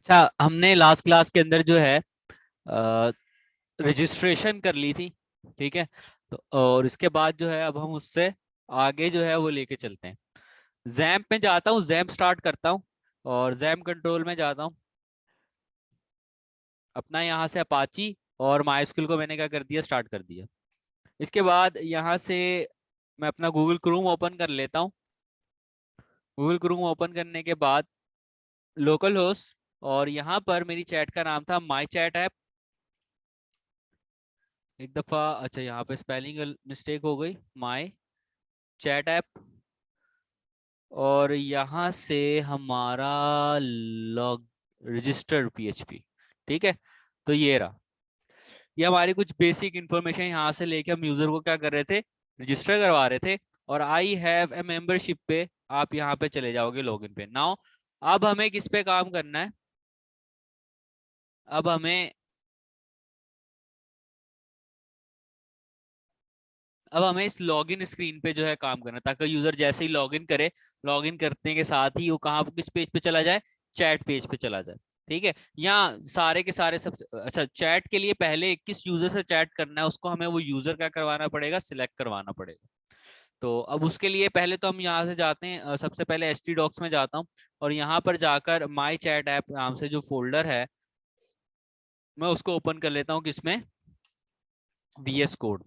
अच्छा, हमने last class के अंदर जो है रजिस्ट्रेशन कर ली थी। ठीक है। तो और इसके बाद जो है अब हम उससे आगे जो है वो लेके चलते हैं। जैम्प में जाता हूँ, जैम्प स्टार्ट करता हूँ और जैम्प कंट्रोल में जाता हूँ। अपना यहाँ से अपाची और माइस्क्यूल को मैंने क्या कर दिया, स्टार्ट कर दिया। इसके बाद यहाँ से मैं अपना गूगल क्रोम ओपन कर लेता हूँ। गूगल क्रोम ओपन करने के बाद लोकल होस्ट, और यहाँ पर मेरी चैट का नाम था माई चैट ऐप। एक दफा अच्छा यहाँ पे स्पेलिंग मिस्टेक हो गई, माई चैट ऐप। और यहाँ से हमारा लॉग रजिस्टर पीएचपी। ठीक है। तो ये रहा, ये हमारी कुछ बेसिक इंफॉर्मेशन यहाँ से लेके हम यूजर को क्या कर रहे थे, रजिस्टर करवा रहे थे। और आई हैव ए मेंबरशिप पे आप यहाँ पे चले जाओगे, लॉगिन पे नाउ। अब हमें किस पे काम करना है, अब हमें अब हमें इस लॉगिन स्क्रीन पे जो है काम करना है, ताकि यूजर जैसे ही लॉगिन करे, लॉगिन करने के साथ ही वो कहाँ किस पेज पे चला जाए, चैट पेज पे चला जाए। ठीक है। यहाँ सारे के सारे सब अच्छा, चैट के लिए पहले किस यूजर से चैट करना है उसको हमें वो यूजर क्या करवाना पड़ेगा, सिलेक्ट करवाना पड़ेगा। तो अब उसके लिए पहले तो हम यहाँ से जाते हैं, सबसे पहले ht डॉक्स में जाता हूँ। और यहाँ पर जाकर माई चैट ऐप नाम से जो फोल्डर है, मैं उसको ओपन कर लेता हूँ, किसमें, VS कोड।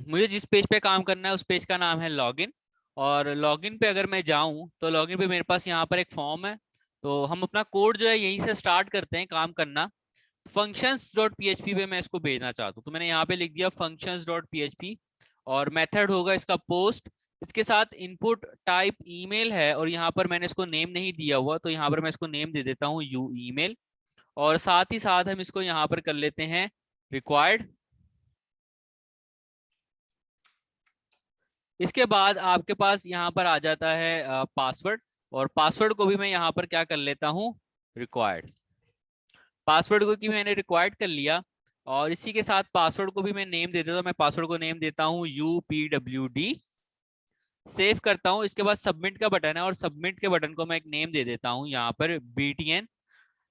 मुझे जिस पेज पे काम करना है उस पेज का नाम है लॉगिन। और लॉगिन पे अगर मैं जाऊं तो लॉगिन पे मेरे पास यहाँ पर एक फॉर्म है। तो हम अपना कोड जो है यहीं से स्टार्ट करते हैं काम करना। functions.php पे मैं इसको भेजना चाहता हूँ, तो मैंने यहाँ पे लिख दिया functions.php। और मेथड होगा इसका पोस्ट। इसके साथ इनपुट टाइप ईमेल है, और यहाँ पर मैंने इसको नेम नहीं दिया हुआ, तो यहाँ पर मैं इसको नेम दे देता हूँ यू ईमेल। और साथ ही साथ हम इसको यहाँ पर कर लेते हैं रिक्वायर्ड। इसके बाद आपके पास यहाँ पर आ जाता है पासवर्ड। और पासवर्ड को भी मैं यहाँ पर क्या कर लेता हूँ, रिक्वायर्ड। पासवर्ड को कि मैंने रिक्वायर्ड कर लिया। और इसी के साथ पासवर्ड को भी मैं नेम दे देता हूँ, मैं पासवर्ड को नेम देता हूँ UPWD। सेव करता हूँ। इसके बाद सबमिट का बटन है, और सबमिट के बटन को मैं एक नेम दे देता हूँ यहाँ पर BTN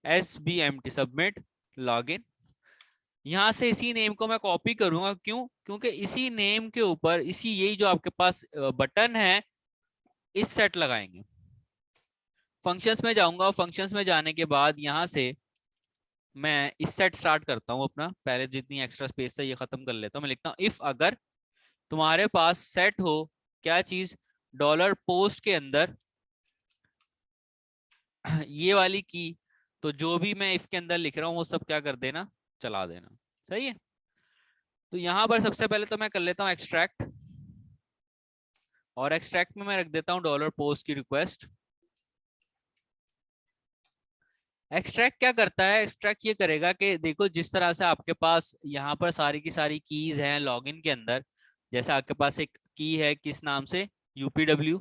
SBMT, सबमिट लॉगिन। यहाँ से इसी नेम को मैं कॉपी करूंगा, क्यों, क्योंकि इसी नेम के ऊपर इसी यही जो आपके पास बटन है, इस सेट लगाएंगे। फंक्शंस में जाऊंगा, फंक्शंस में जाने के बाद यहाँ से मैं इस सेट स्टार्ट करता हूँ अपना, पहले जितनी एक्स्ट्रा स्पेस है ये खत्म कर लेता हूँ। मैं लिखता हूँ इफ अगर तुम्हारे पास सेट हो क्या चीज, डॉलर पोस्ट के अंदर ये वाली की, तो जो भी मैं इफ के अंदर लिख रहा हूँ वो सब क्या कर देना, चला देना। सही है। तो यहाँ पर सबसे पहले तो मैं कर लेता हूँ एक्सट्रैक्ट। और एक्सट्रैक्ट में मैं रख देता हूँ डॉलर पोस्ट की रिक्वेस्ट। एक्सट्रैक्ट क्या करता है, एक्सट्रैक्ट ये करेगा कि देखो जिस तरह से आपके पास यहाँ पर सारी की सारी कीज हैं लॉगिन के अंदर, जैसे आपके पास एक की है किस नाम से, UPW।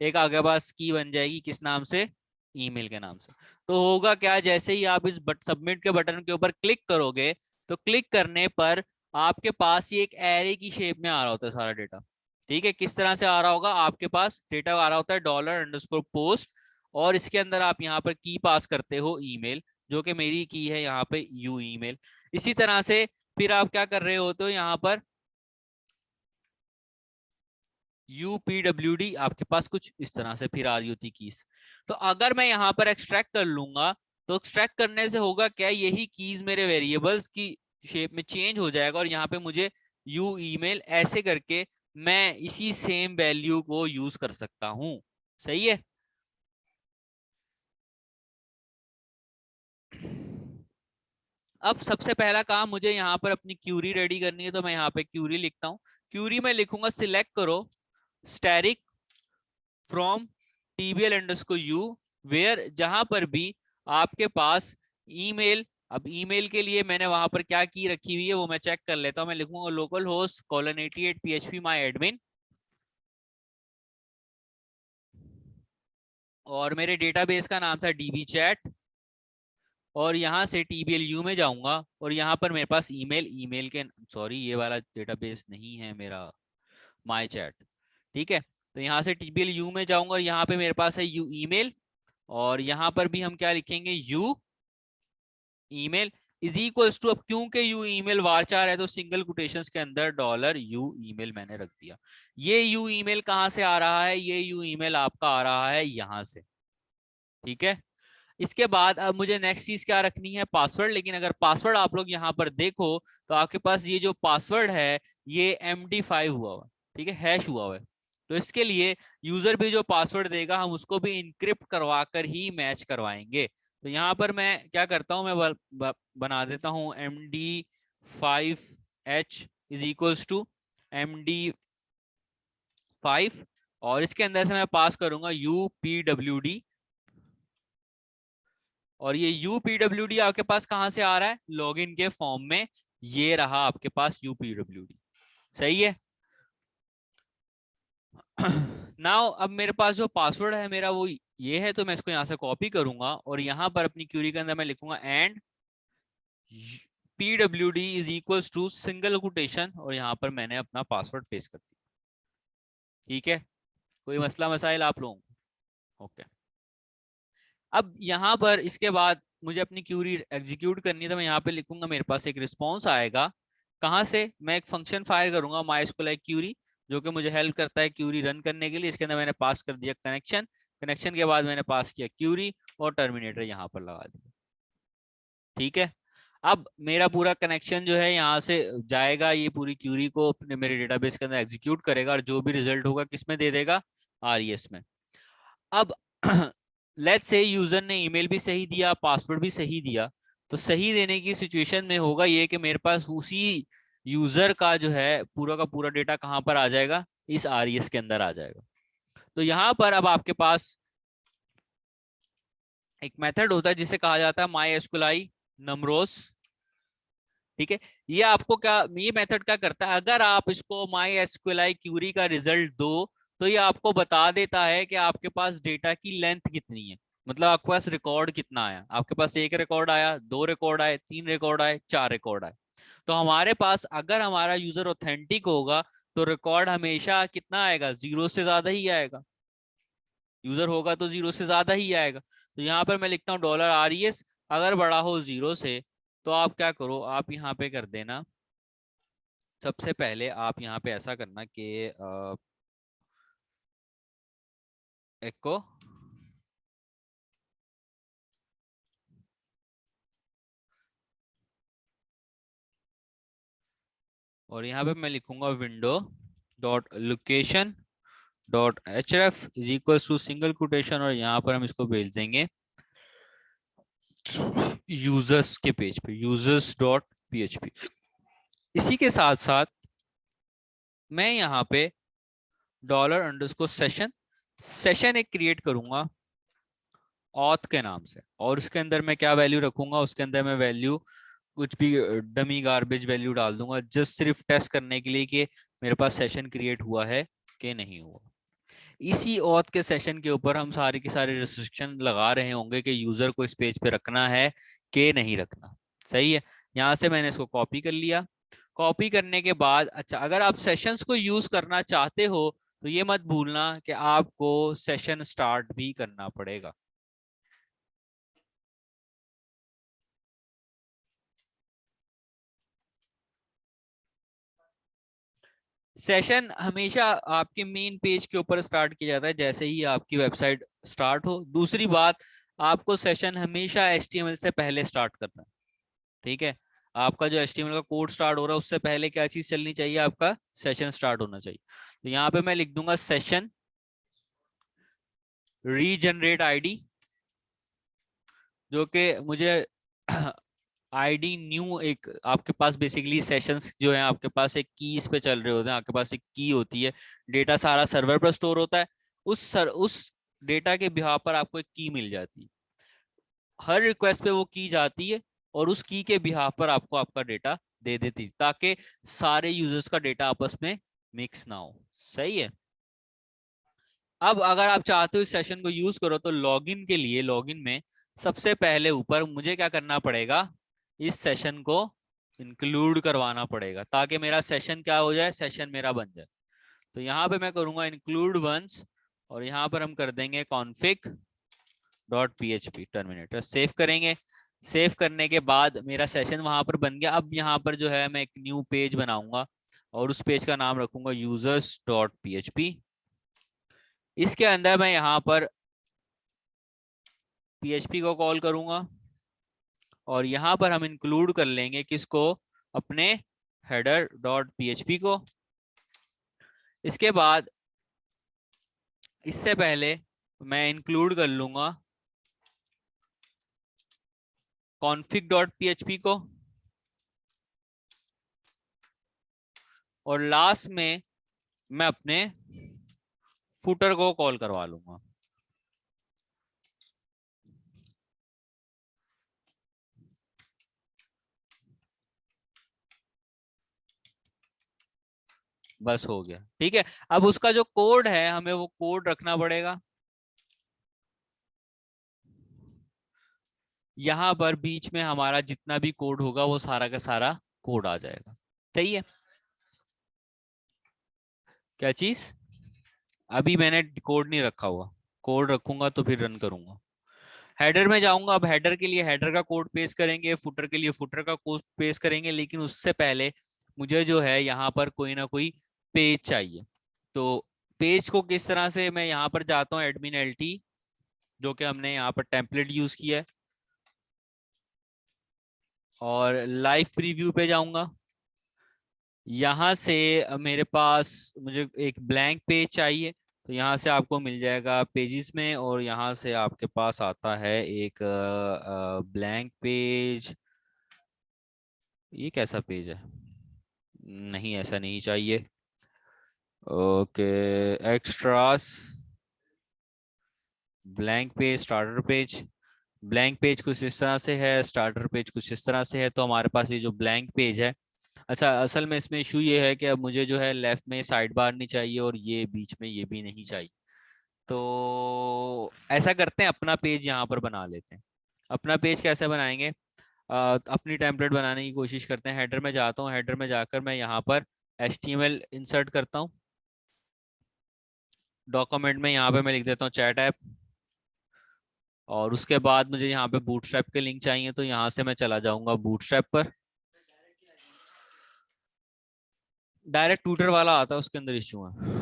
एक आगे पास की बन जाएगी किस नाम से, ईमेल के नाम से। तो होगा क्या, जैसे ही आप इस सबमिट के बटन के ऊपर क्लिक करोगे, तो क्लिक करने पर आपके पास ये एक एरे की शेप में आ रहा होता है सारा डेटा। ठीक है। किस तरह से आ रहा होगा, आपके पास डेटा आ रहा होता है $_पोस्ट। और इसके अंदर आप यहाँ पर की पास करते हो ईमेल, जो कि मेरी की है यहाँ पे यू ईमेल। इसी तरह से फिर आप क्या कर रहे होते हो, यहाँ पर UPWD आपके पास कुछ इस तरह से फिर आ रही होती कीज। तो अगर मैं यहाँ पर एक्सट्रैक्ट कर लूंगा, तो एक्सट्रैक्ट करने से होगा क्या, यही कीज मेरे वेरिएबल्स की शेप में चेंज हो जाएगा, और यहाँ पे मुझे यू ईमेल ऐसे करके मैं इसी सेम वैल्यू को यूज कर सकता हूं। सही है। अब सबसे पहला काम मुझे यहाँ पर अपनी क्यूरी रेडी करनी है, तो मैं यहाँ पे क्यूरी लिखता हूँ। क्यूरी में लिखूंगा सिलेक्ट करो स्टैटिक फ्रॉम TBL_U, वेयर, जहां पर भी आपके पास ईमेल। अब ईमेल के लिए मैंने वहां पर क्या की रखी हुई है वो मैं चेक कर लेता हूं। मैं लिखूंगा लोकल होस्ट :88 PHP माई एडमिन। और मेरे डेटाबेस का नाम था DB चैट। और यहाँ से TBLU में जाऊंगा, और यहाँ पर मेरे पास ईमेल के, सॉरी ये वाला डेटाबेस नहीं है मेरा, माई चैट। ठीक है, तो यहाँ से TPL U में जाऊंगा और यहाँ पे मेरे पास है U ईमेल, और यहाँ पर भी हम क्या लिखेंगे, U email is equals to, अब क्योंकि U ईमेल वारचार है तो सिंगल कोटेशंस के अंदर $U ईमेल मैंने रख दिया। ये U ईमेल कहाँ से आ रहा है, ये U ईमेल आपका आ रहा है यहाँ से। ठीक है, इसके बाद अब मुझे नेक्स्ट चीज क्या रखनी है, पासवर्ड। लेकिन अगर पासवर्ड आप लोग यहाँ पर देखो तो आपके पास ये जो पासवर्ड है ये MD5 हुआ हुआ, ठीक है, हैश हुआ हुआ है। तो इसके लिए यूजर भी जो पासवर्ड देगा हम उसको भी इनक्रिप्ट करवा कर ही मैच करवाएंगे। तो यहाँ पर मैं क्या करता हूँ, मैं बना देता हूँ MD5H is equals to MD5, और इसके अंदर से मैं पास करूंगा UPWD, और ये UPWD आपके पास कहां से आ रहा है, लॉगिन के फॉर्म में, ये रहा आपके पास UPWD। सही है। नाउ अब मेरे पास जो पासवर्ड है मेरा वो ये है, तो मैं इसको यहां से कॉपी करूंगा और यहां पर अपनी क्यूरी के अंदर मैं लिखूंगा and PWD is equals to single quotation, और यहां पर मैंने अपना पासवर्ड पेस्ट कर दिया। ठीक है, कोई मसला मसाइल आप लोगों को? ओके। अब यहाँ पर इसके बाद मुझे अपनी क्यूरी एग्जीक्यूट करनी है, तो मैं यहाँ पे लिखूंगा मेरे पास एक रिस्पॉन्स आएगा। कहाँ से, मैं एक फंक्शन फायर करूंगा MySQL क्यूरी, जो कि मुझे हेल्प करता है क्यूरी रन करने के लिए। इसके अंदर मैंने पास कर दिया कनेक्शन, कनेक्शन के बाद मैंने पास किया क्यूरी और टर्मिनेटर यहाँ पर लगा दिया। ठीक है, अब मेरा पूरा कनेक्शन जो है यहाँ से जाएगा, ये पूरी क्यूरी को अपने मेरे डेटाबेस के अंदर एग्जीक्यूट करेगा, और जो भी रिजल्ट होगा किस में दे देगा, RES में। अब लेट्स से यूजर ने ईमेल भी सही दिया, पासवर्ड भी सही दिया, तो सही देने की सिचुएशन में होगा ये कि मेरे पास उसी यूजर का जो है पूरा का पूरा डेटा कहां पर आ जाएगा, इस RES के अंदर आ जाएगा। तो यहां पर अब आपके पास एक मेथड होता है जिसे कहा जाता है MySQL नमरोज। ठीक है, ये आपको क्या, ये मेथड क्या करता है, अगर आप इसको MySQL क्यूरी का रिजल्ट दो तो ये आपको बता देता है कि आपके पास डेटा की लेंथ कितनी है, मतलब आपके पास रिकॉर्ड कितना आया, आपके पास 1 रिकॉर्ड आया, 2 रिकॉर्ड आए, 3 रिकॉर्ड आए, 4 रिकॉर्ड आए। तो हमारे पास अगर हमारा यूजर ऑथेंटिक होगा तो रिकॉर्ड हमेशा कितना आएगा, 0 से ज्यादा ही आएगा। यूजर होगा तो 0 से ज्यादा ही आएगा। तो यहाँ पर मैं लिखता हूँ $RES, अगर बड़ा हो 0 से तो आप क्या करो, आप यहाँ पे कर देना, सबसे पहले आप यहाँ पे ऐसा करना कि एको और यहाँ पे मैं लिखूंगा window.location.href is equal to single quotation, और यहाँ पर हम इसको भेज देंगे यूजर्स के पेज पे, users.php। इसी के साथ साथ मैं यहाँ पे $_सेशन एक क्रिएट करूंगा ऑथ के नाम से, और उसके अंदर मैं क्या वैल्यू रखूंगा, उसके अंदर मैं वैल्यू कुछ भी डमी गार्बेज वैल्यू डाल दूंगा, जस्ट सिर्फ टेस्ट करने के लिए कि मेरे पास सेशन क्रिएट हुआ है कि नहीं हुआ। इसी ऑथ के सेशन के ऊपर हम सारे के सारे रिस्ट्रिक्शन लगा रहे होंगे कि यूजर को इस पेज पे रखना है कि नहीं रखना। सही है, यहाँ से मैंने इसको कॉपी कर लिया। कॉपी करने के बाद अच्छा, अगर आप सेशंस को यूज करना चाहते हो तो ये मत भूलना कि आपको सेशन स्टार्ट भी करना पड़ेगा। सेशन हमेशा आपके मेन पेज के ऊपर स्टार्ट किया जाता है जैसे ही आपकी वेबसाइट स्टार्ट हो। दूसरी बात, आपको सेशन हमेशा HTML से पहले स्टार्ट करना है। ठीक है, आपका जो HTML का कोड स्टार्ट हो रहा है उससे पहले क्या चीज चलनी चाहिए, आपका सेशन स्टार्ट होना चाहिए। तो यहाँ पे मैं लिख दूंगा सेशन रीजनरेट ID, जो कि मुझे ID न्यू, एक आपके पास बेसिकली सेशंस जो है आपके पास एक कीज पे चल रहे होते हैं, आपके पास एक की होती है, डेटा सारा सर्वर पर स्टोर होता है, उस डेटा के बिहाफ पर आपको एक की मिल जाती है, हर रिक्वेस्ट पे वो की जाती है और उस की के बिहाफ पर आपको आपका डेटा दे देती है, ताकि सारे यूजर्स का डेटा आपस में मिक्स ना हो। सही है। अब अगर आप चाहते हो इस सेशन को यूज करो तो लॉगिन के लिए, लॉगिन में सबसे पहले ऊपर मुझे क्या करना पड़ेगा, इस सेशन को इंक्लूड करवाना पड़ेगा ताकि मेरा सेशन क्या हो जाए, सेशन मेरा बन जाए। तो यहाँ पे मैं करूंगा इंक्लूड वंस और यहाँ पर हम कर देंगे config dot php terminator, save करेंगे। सेव करने के बाद मेरा सेशन वहां पर बन गया। अब यहाँ पर जो है मैं एक न्यू पेज बनाऊंगा और उस पेज का नाम रखूंगा यूजर्स डॉट php। इसके अंदर मैं यहाँ पर php को कॉल करूंगा और यहाँ पर हम इंक्लूड कर लेंगे किसको, अपने हेडर डॉट php को। इसके बाद इससे पहले मैं इंक्लूड कर लूंगा config डॉट php को और लास्ट में मैं अपने फुटर को कॉल करवा लूंगा। बस हो गया, ठीक है। अब उसका जो कोड है हमें वो कोड रखना पड़ेगा। यहां पर बीच में हमारा जितना भी कोड होगा वो सारा का सारा कोड आ जाएगा। सही है। क्या चीज? अभी मैंने कोड नहीं रखा हुआ, कोड रखूंगा तो फिर रन करूंगा। हेडर में जाऊंगा। अब हेडर के लिए हेडर का कोड पेस्ट करेंगे, फुटर के लिए फुटर का कोड पेस्ट करेंगे, लेकिन उससे पहले मुझे जो है यहाँ पर कोई ना कोई पेज चाहिए। तो पेज को किस तरह से, मैं यहाँ पर जाता हूँ एडमिन एलटी, जो कि हमने यहाँ पर टेम्पलेट यूज किया है, और लाइव प्रीव्यू पे जाऊंगा। यहाँ से मेरे पास मुझे एक ब्लैंक पेज चाहिए, तो यहाँ से आपको मिल जाएगा पेजेस में, और यहाँ से आपके पास आता है एक ब्लैंक पेज। ये कैसा पेज है? नहीं, ऐसा नहीं चाहिए। Okay, extras, blank page, starter page. Blank page कुछ इस तरह से है, स्टार्टर पेज कुछ इस तरह से है। तो हमारे पास ये जो ब्लैंक पेज है, अच्छा असल में इसमें इशू ये है कि अब मुझे जो है लेफ्ट में साइड बार नहीं चाहिए और ये बीच में ये भी नहीं चाहिए। तो ऐसा करते हैं, अपना पेज यहाँ पर बना लेते हैं। अपना पेज कैसे बनाएंगे? अपनी टेम्पलेट बनाने की कोशिश करते हैं। हेडर में जाता हूँ, हेडर में जाकर मैं यहाँ पर HTML इंसर्ट करता हूँ। डॉक्यूमेंट में यहाँ पे मैं लिख देता हूँ चैट ऐप, और उसके बाद मुझे यहाँ पे बूटस्ट्रैप के लिंक चाहिए, तो यहाँ से मैं चला जाऊंगा बूटस्ट्रैप पर। डायरेक्ट ट्विटर वाला आता है, उसके अंदर इश्यू है।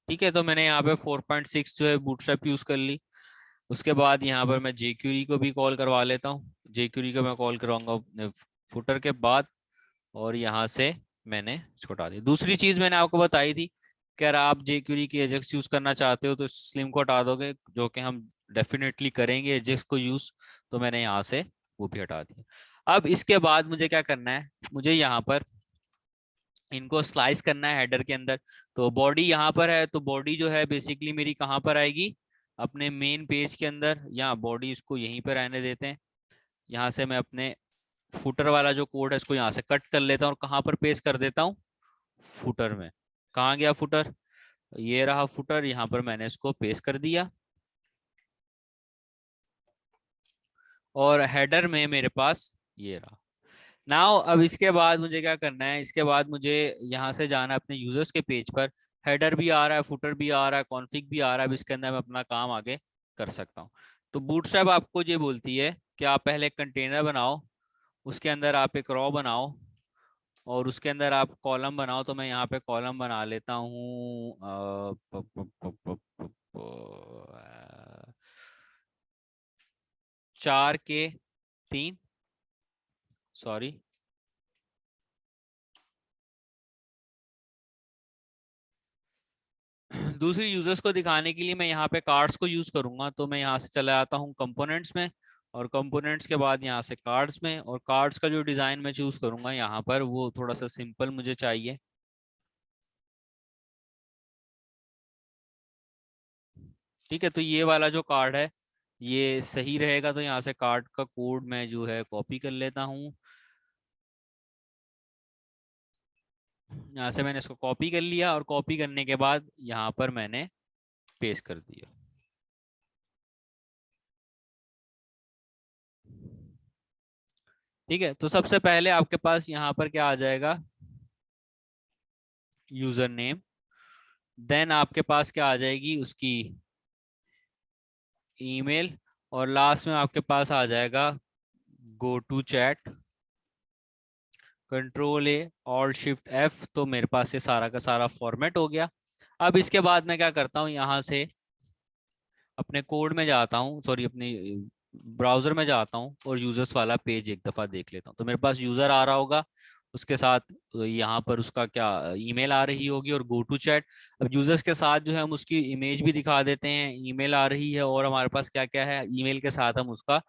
ठीक है, तो मैंने यहाँ पे 4.6 जो है बूटस्ट्रैप यूज कर ली। उसके बाद यहाँ पर मैं jQuery को भी कॉल करवा लेता हूँ। jQuery को मैं कॉल करवाऊंगा अपने फुटर के बाद, और यहाँ से मैंने इसको हटा दिया। दूसरी चीज मैंने आपको बताई थी कि अगर आप jQuery की एजेक्स यूज करना चाहते हो तो स्लिम को हटा दोगे, जो कि हम डेफिनेटली करेंगे एजेक्स को यूज। तो मैंने यहाँ से वो भी हटा दिया। अब इसके बाद मुझे क्या करना है, मुझे यहाँ पर इनको स्लाइस करना है हेडर के अंदर। तो बॉडी यहाँ पर है, तो बॉडी जो है बेसिकली मेरी कहाँ पर आएगी, अपने मेन पेज के अंदर। यहाँ बॉडी इसको यहीं पर रहने देते हैं। यहाँ से मैं अपने फुटर वाला जो कोड है इसको यहाँ से कट कर लेता हूँ और कहाँ पर पेस्ट कर देता हूँ, फुटर में। कहाँ गया फुटर? ये रहा फुटर, यहाँ पर मैंने इसको पेस्ट कर दिया। और हेडर में मेरे पास ये रहा। नाउ अब इसके बाद मुझे क्या करना है, इसके बाद मुझे यहाँ से जाना है अपने यूजर्स के पेज पर। हेडर भी आ रहा है, फुटर भी आ रहा है, कॉन्फ़िग भी आ रहा है। अब इसके अंदर मैं अपना काम आगे कर सकता हूँ। तो बूटस्ट्रैप आपको ये बोलती है कि आप पहले एक कंटेनर बनाओ, उसके अंदर आप एक रॉ बनाओ, और उसके अंदर आप कॉलम बनाओ। तो मैं यहाँ पे कॉलम बना लेता हूँ 4 के 3, सॉरी। दूसरी यूजर्स को दिखाने के लिए मैं यहाँ पे कार्ड्स को यूज करूंगा। तो मैं यहाँ से चला जाता हूँ कंपोनेंट्स में, और कंपोनेंट्स के बाद यहाँ से कार्ड्स में, और कार्ड्स का जो डिजाइन मैं चूज करूंगा यहाँ पर वो थोड़ा सा सिंपल मुझे चाहिए। ठीक है, तो ये वाला जो कार्ड है ये सही रहेगा। तो यहाँ से कार्ड का कोड मैं जो है कॉपी कर लेता हूँ। यहाँ से मैंने इसको कॉपी कर लिया, और कॉपी करने के बाद यहाँ पर मैंने पेस्ट कर दिया। ठीक है, तो सबसे पहले आपके पास यहाँ पर क्या आ जाएगा, यूजर नेम, देन आपके पास क्या आ जाएगी उसकी ईमेल, और लास्ट में आपके पास आ जाएगा go to chat, control A Alt Shift F। तो मेरे पास ये सारा का सारा फॉर्मेट हो गया। अब इसके बाद मैं क्या करता हूँ, यहाँ से अपने कोड में जाता हूँ, सॉरी अपनी ब्राउजर में जाता हूँ और यूजर्स वाला पेज एक दफा देख लेता हूँ। तो मेरे पास यूजर आ रहा होगा, उसके साथ यहाँ पर उसका क्या ईमेल आ रही होगी और गो टू चैट। अब यूजर्स के साथ जो है हम उसकी इमेज भी दिखा देते हैं, ईमेल आ रही है, और हमारे पास क्या क्या है, ईमेल के साथ हम उसका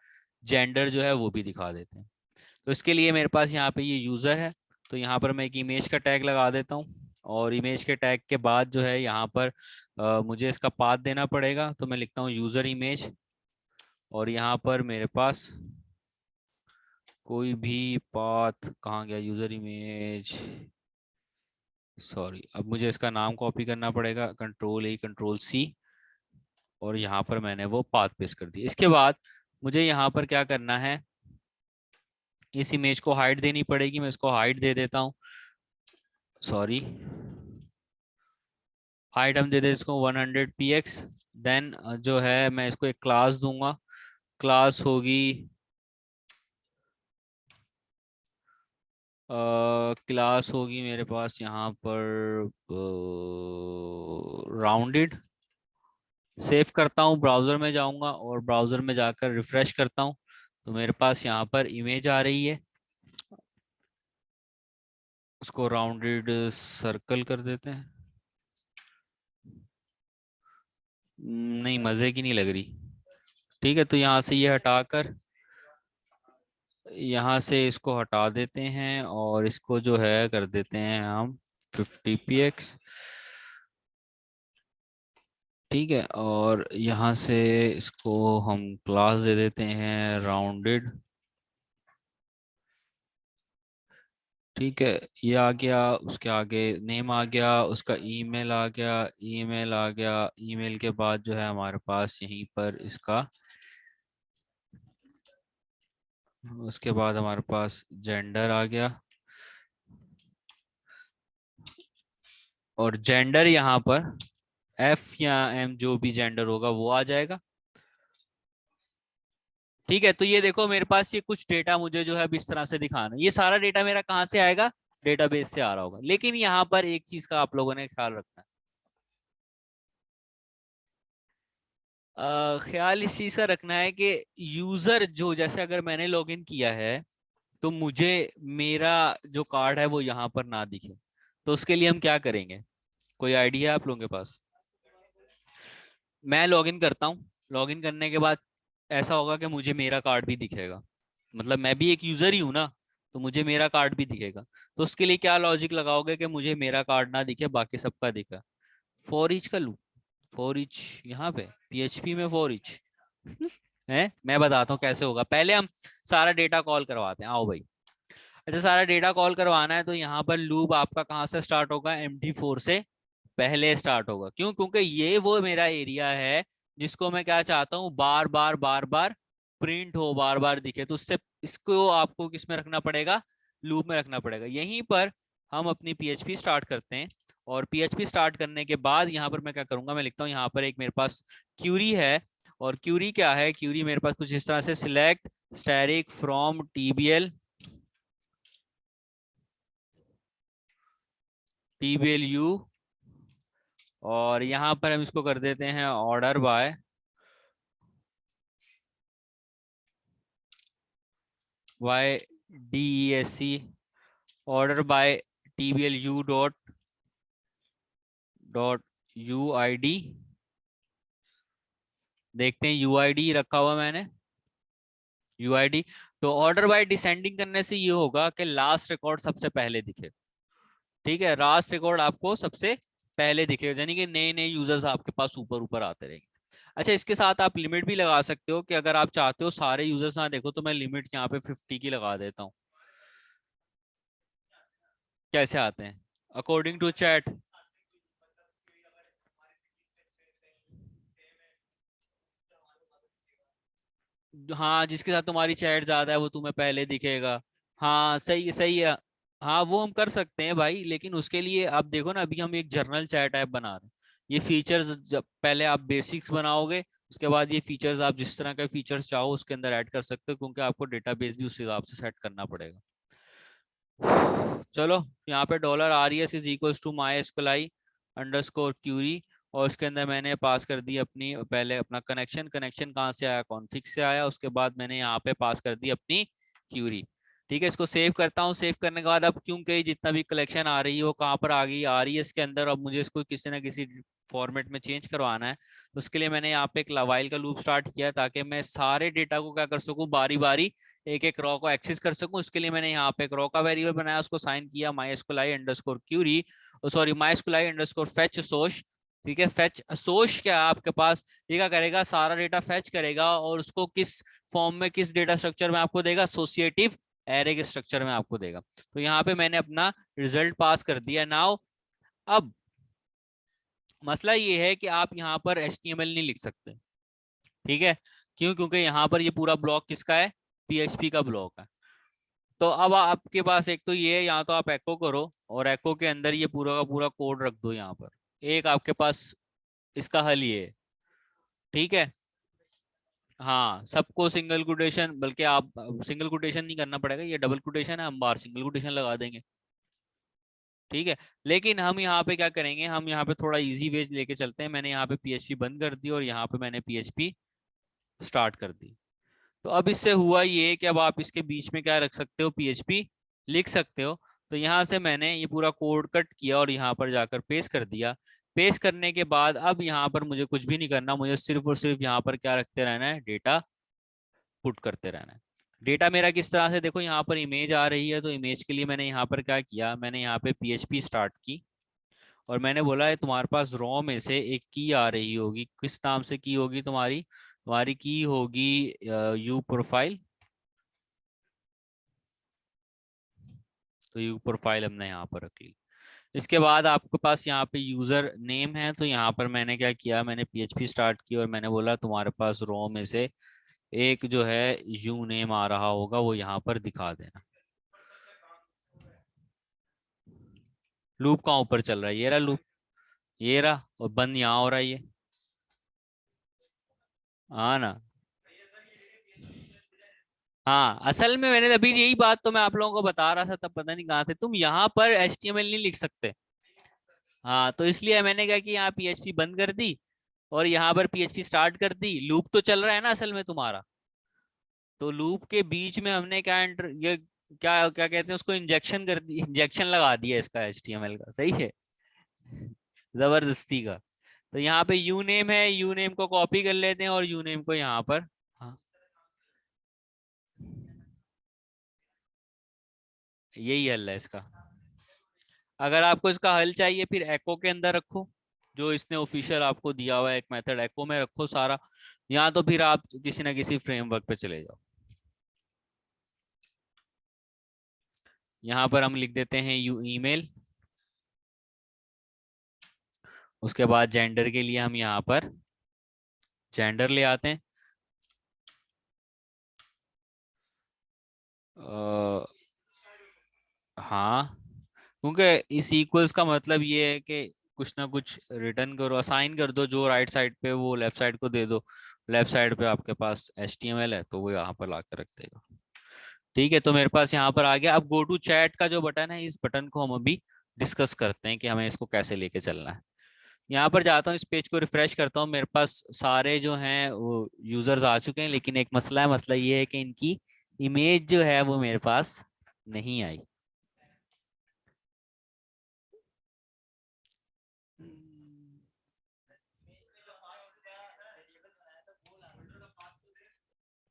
जेंडर जो है वो भी दिखा देते हैं। तो इसके लिए मेरे पास यहाँ पे ये यूजर है, तो यहाँ पर मैं एक इमेज का टैग लगा देता हूँ, और इमेज के टैग के बाद जो है यहाँ पर मुझे इसका पाथ देना पड़ेगा। तो मैं लिखता हूँ यूजर इमेज, और यहाँ पर मेरे पास कोई भी पाथ, कहाँ गया यूजर इमेज, सॉरी, अब मुझे इसका नाम कॉपी करना पड़ेगा, कंट्रोल C, और यहाँ पर मैंने वो पाथ पेस्ट कर दिया। इसके बाद मुझे यहाँ पर क्या करना है, इस इमेज को हाइट देनी पड़ेगी। मैं इसको हाइट दे देता हूँ, सॉरी, हाइट हम दे दें इसको 100 px। देन जो है मैं इसको एक क्लास दूंगा, क्लास होगी क्लास होगी मेरे पास यहाँ पर राउंडेड। सेव करता हूँ, ब्राउजर में जाऊंगा और ब्राउजर में जाकर रिफ्रेश करता हूँ, तो मेरे पास यहाँ पर इमेज आ रही है। उसको राउंडेड सर्कल कर देते हैं। नहीं, मजे की नहीं लग रही। ठीक है, तो यहाँ से ये हटाकर यहाँ से इसको हटा देते हैं, और इसको जो है कर देते हैं हम 50 px। ठीक है, और यहाँ से इसको हम क्लास दे देते हैं राउंडेड। ठीक है, ये आ गया, उसके आगे नेम आ गया, उसका ईमेल आ गया, ईमेल आ गया, ईमेल के बाद जो है हमारे पास यहीं पर इसका, उसके बाद हमारे पास जेंडर आ गया, और जेंडर यहाँ पर F या M जो भी जेंडर होगा वो आ जाएगा। ठीक है, तो ये देखो मेरे पास ये कुछ डेटा मुझे जो है अब इस तरह से दिखाना है। ये सारा डेटा मेरा कहाँ से आएगा, डेटाबेस से आ रहा होगा। लेकिन यहाँ पर एक चीज का आप लोगों ने ख्याल रखना है, ख्याल इस चीज का रखना है कि यूजर जो, जैसे अगर मैंने लॉगिन किया है तो मुझे मेरा जो कार्ड है वो यहाँ पर ना दिखे, तो उसके लिए हम क्या करेंगे, कोई आइडिया आप लोगों के पास? मैं लॉगिन करता हूँ, लॉगिन करने के बाद ऐसा होगा कि मुझे मेरा कार्ड भी दिखेगा, मतलब मैं भी एक यूजर ही हूं ना, तो मुझे मेरा कार्ड भी दिखेगा। तो उसके लिए क्या लॉजिक लगाओगे कि मुझे मेरा कार्ड ना दिखे, बाकी सबका दिखा? फॉर ईच का लूप, फॉर ईच, यहाँ पे PHP में फॉर ईच है। मैं बताता हूँ कैसे होगा, पहले हम सारा डेटा कॉल करवाते हैं, आओ भाई। अच्छा, सारा डेटा कॉल करवाना है तो यहाँ पर लूप आपका कहाँ से स्टार्ट होगा, MD4 से पहले स्टार्ट होगा। क्यों? क्योंकि ये वो मेरा एरिया है जिसको मैं क्या चाहता हूँ, बार बार बार बार प्रिंट हो, बार बार दिखे। तो उससे इसको आपको किस में रखना पड़ेगा, लूप में रखना पड़ेगा। यहीं पर हम अपनी PHP स्टार्ट करते हैं, और PHP स्टार्ट करने के बाद यहाँ पर मैं क्या करूंगा, मैं लिखता हूँ यहाँ पर एक मेरे पास क्यूरी है। और क्यूरी क्या है, क्यूरी मेरे पास कुछ इस तरह से, select static from TBL U, और यहाँ पर हम इसको कर देते हैं order by DESC, order by TBL U dot UID। देखते हैं, UID रखा हुआ मैंने, UID। तो ऑर्डर बाय डिसेंडिंग करने से ये होगा कि लास्ट रिकॉर्ड सबसे पहले दिखे। ठीक है, लास्ट रिकॉर्ड आपको सबसे पहले दिखेगा, यानी कि नए नए यूजर्स आपके पास ऊपर ऊपर आते रहेंगे। अच्छा, इसके साथ आप लिमिट भी लगा सकते हो कि अगर आप चाहते हो सारे यूजर्स ना देखो, तो मैं लिमिट यहाँ पे 50 की लगा देता हूँ। कैसे आते हैं, अकॉर्डिंग टू चैट। हाँ, जिसके साथ तुम्हारी चैट ज्यादा है वो तुम्हें पहले दिखेगा। हाँ सही सही है। हाँ वो हम कर सकते हैं भाई, लेकिन उसके लिए आप देखो ना, अभी हम एक जर्नल चैट ऐप बना रहे हैं। ये फीचर्स जब पहले आप बेसिक्स बनाओगे, उसके बाद ये फीचर्स आप जिस तरह के फीचर्स चाहो उसके अंदर ऐड कर सकते हो, क्योंकि आपको डेटाबेस भी उस हिसाब से सेट करना पड़ेगा। चलो, यहाँ पे $RES = MySQLi_query, और उसके अंदर मैंने पास कर दी अपनी, पहले अपना कनेक्शन, कनेक्शन कहाँ से आया, कॉन्फ़िग से आया, उसके बाद मैंने यहाँ पे पास कर दी अपनी क्यूरी। ठीक है, इसको सेव करता हूँ। सेव करने के बाद अब क्योंकि जितना भी कलेक्शन आ रही है वो कहाँ पर आ गई, RES के अंदर। अब मुझे इसको किसी ना किसी फॉर्मेट में चेंज करवाना है, तो उसके लिए मैंने यहाँ पे एक वाइल का लूप स्टार्ट किया, ताकि मैं सारे डेटा को क्या कर सकूँ, बारी बारी एक एक रॉ को एक्सेस कर सकूं। उसके लिए मैंने यहाँ पे एक रॉ का वेरिएबल बनाया, उसको साइन किया MySQLi_query, सॉरी MySQLi_fetch source। ठीक है, फेच सोर्स क्या है आपके पास, ये क्या करेगा, सारा डेटा फेच करेगा और उसको किस फॉर्म में, किस डेटा स्ट्रक्चर में आपको देगा, एसोसिएटिव एरे के स्ट्रक्चर में आपको देगा। तो यहाँ पे मैंने अपना रिजल्ट पास कर दिया। नाउ अब मसला ये है कि आप यहाँ पर HTML नहीं लिख सकते। ठीक है, क्यों? क्योंकि यहाँ पर ये पूरा ब्लॉक किसका है, PHP का ब्लॉक है। तो अब आपके पास एक तो ये है, यहाँ तो आप एको करो और एको के अंदर ये पूरा का पूरा कोड रख दो यहाँ पर। एक आपके पास इसका हल ये है। ठीक है, हाँ सबको सिंगल कोटेशन, बल्कि आप सिंगल कोटेशन नहीं करना पड़ेगा, ये डबल कोटेशन है, हम बाहर सिंगल कोटेशन लगा देंगे। ठीक है, लेकिन हम यहाँ पे क्या करेंगे, हम यहाँ पे थोड़ा इजी वे लेके चलते हैं। मैंने यहाँ पे PHP बंद कर दी और यहाँ पे मैंने PHP स्टार्ट कर दी। तो अब इससे हुआ ये कि अब आप इसके बीच में क्या रख सकते हो, PHP लिख सकते हो। तो यहाँ से मैंने ये पूरा कोड कट किया और यहाँ पर जाकर पेस्ट कर दिया। पेस्ट करने के बाद अब यहाँ पर मुझे कुछ भी नहीं करना, मुझे सिर्फ और सिर्फ यहाँ पर क्या रखते रहना है, डेटा पुट करते रहना है। डेटा मेरा किस तरह से, देखो यहाँ पर इमेज आ रही है, तो इमेज के लिए मैंने यहाँ पर क्या किया, मैंने यहाँ पे PHP स्टार्ट की और मैंने बोला है तुम्हारे पास रॉ में से एक की आ रही होगी, किस नाम से की होगी तुम्हारी, तुम्हारी की होगी यू प्रोफाइल। तो यू प्रोफाइल हमने यहाँ पर रख ली। इसके बाद आपके पास यहाँ पे यूजर नेम है, तो यहाँ पर मैंने क्या किया, मैंने PHP स्टार्ट की और मैंने बोला तुम्हारे पास रो में से एक जो है यू नेम आ रहा होगा, वो यहाँ पर दिखा देना। लूप कहाँ ऊपर चल रहा है, ये रहा लूप, ये रहा, और बंद यहाँ हो रहा है ये। हाँ ना। हाँ असल में मैंने अभी यही बात तो मैं आप लोगों को बता रहा था, तब पता नहीं कहाँ थे तुम, यहाँ पर HTML नहीं लिख सकते। हाँ तो इसलिए मैंने क्या कि यहाँ PHP बंद कर दी और यहाँ पर PHP स्टार्ट कर दी। लूप तो चल रहा है ना असल में तुम्हारा, तो लूप के बीच में हमने क्या एंटर, ये क्या क्या कहते हैं उसको, इंजेक्शन कर दी, इंजेक्शन लगा दिया इसका HTML का। सही है, जबरदस्ती का। तो यहाँ पे यू नेम है, यू नेम को कॉपी कर लेते हैं और यू नेम को यहाँ पर, हाँ यही हल है इसका। अगर आपको इसका हल चाहिए फिर एको के अंदर रखो, जो इसने ऑफिशियल आपको दिया हुआ है एक मेथड, एको में रखो सारा। यहाँ तो फिर आप किसी ना किसी फ्रेमवर्क पे चले जाओ। यहाँ पर हम लिख देते हैं यू ईमेल। उसके बाद जेंडर के लिए हम यहाँ पर जेंडर ले आते हैं। हाँ, क्योंकि इस इक्वल्स का मतलब ये है कि कुछ ना कुछ रिटर्न करो, असाइन कर दो, जो राइट साइड पे वो लेफ्ट साइड को दे दो। लेफ्ट साइड पे आपके पास HTML है तो वो यहाँ पर ला कर रख देगा। ठीक है, तो मेरे पास यहाँ पर आ गया। अब गो टू चैट का जो बटन है, इस बटन को हम अभी डिस्कस करते हैं कि हमें इसको कैसे लेके चलना है। यहाँ पर जाता हूँ, इस पेज को रिफ्रेश करता हूँ, मेरे पास सारे जो हैं वो यूजर्स आ चुके हैं, लेकिन एक मसला है, मसला ये है कि इनकी इमेज जो है वो मेरे पास नहीं आई।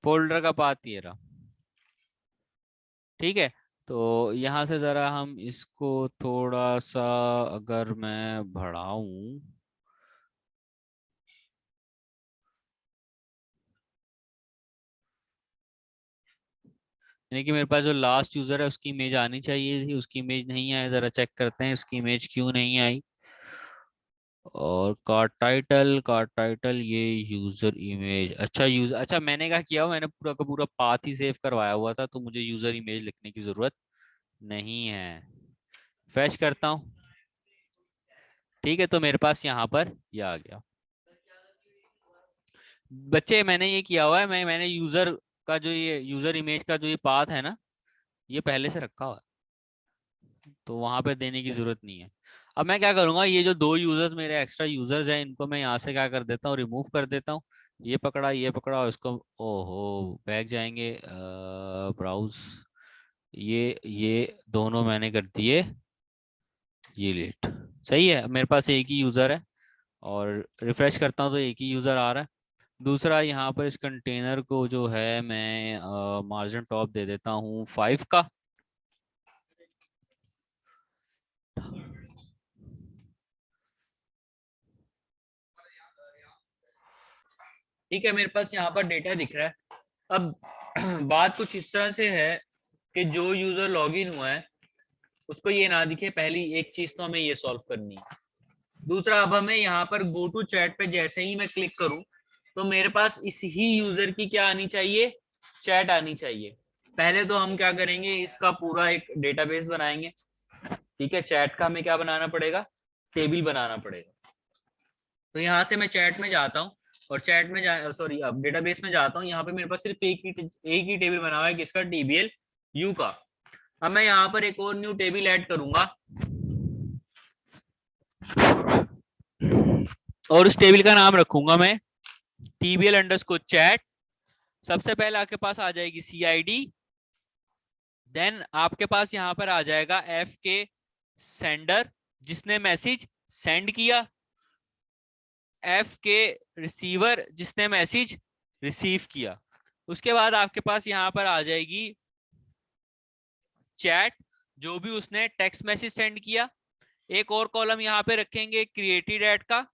फोल्डर का पाथ ये रहा। ठीक है, तो यहाँ से जरा हम इसको थोड़ा सा अगर मैं बढ़ाऊं, यानी कि मेरे पास जो लास्ट यूजर है उसकी इमेज आनी चाहिए थी, उसकी इमेज नहीं आई। जरा चेक करते हैं इसकी इमेज क्यों नहीं आई। और कार्ड टाइटल ये यूजर इमेज, अच्छा यूजर, अच्छा मैंने क्या किया हुआ, मैंने पूरा का पूरा पाथ ही सेव करवाया हुआ था, तो मुझे यूजर इमेज लिखने की जरूरत नहीं है। फ्रेश करता हूँ। ठीक है, तो मेरे पास यहाँ पर ये आ गया। बच्चे मैंने ये किया हुआ है, मैंने यूजर का जो ये यूजर इमेज का जो ये पाथ है ना, ये पहले से रखा हुआ है, तो वहां पे देने की जरूरत नहीं है। अब मैं क्या करूंगा, ये जो दो यूजर्स मेरे एक्स्ट्रा यूजर्स हैं, इनको मैं यहाँ से क्या कर देता हूँ, रिमूव कर देता हूँ। ये पकड़ा और इसको, ओहो बैक जाएंगे, ब्राउज, ये दोनों मैंने कर दिए ये लेट। सही है, मेरे पास एक ही यूजर है, और रिफ्रेश करता हूँ तो एक ही यूजर आ रहा है। दूसरा यहाँ पर इस कंटेनर को जो है मैं मार्जिन टॉप दे देता हूँ 5 का। ठीक है, मेरे पास यहाँ पर डेटा दिख रहा है। अब बात कुछ इस तरह से है कि जो यूजर लॉगिन हुआ है उसको ये ना दिखे, पहली एक चीज तो हमें ये सॉल्व करनी है। दूसरा, अब हमें यहाँ पर गो टू चैट पे जैसे ही मैं क्लिक करूं तो मेरे पास इस ही यूजर की क्या आनी चाहिए, चैट आनी चाहिए। पहले तो हम क्या करेंगे, इसका पूरा एक डेटाबेस बनाएंगे। ठीक है, चैट का हमें क्या बनाना पड़ेगा, टेबल बनाना पड़ेगा। तो यहाँ से मैं चैट में जाता हूँ, और चैट में जा सॉरी अब डेटाबेस में जाता हूँ। यहाँ पे मेरे पास सिर्फ एक ही टेबल बना हुआ है, किसका, टीबीएल यू का। अब मैं यहाँ पर एक और न्यू टेबल ऐड करूंगा, और उस टेबल का नाम रखूंगा मैं टीबीएल अंडरस्कोर चैट। सबसे पहले आपके पास आ जाएगी CID, देन आपके पास यहाँ पर आ जाएगा एफ के सेंडर, जिसने मैसेज सेंड किया, एफ के रिसीवर, जिसने मैसेज रिसीव किया। उसके बाद आपके पास यहाँ पर आ जाएगी चैट, जो भी उसने टेक्स्ट मैसेज सेंड किया। एक और कॉलम यहाँ पे रखेंगे क्रिएटेड एट का,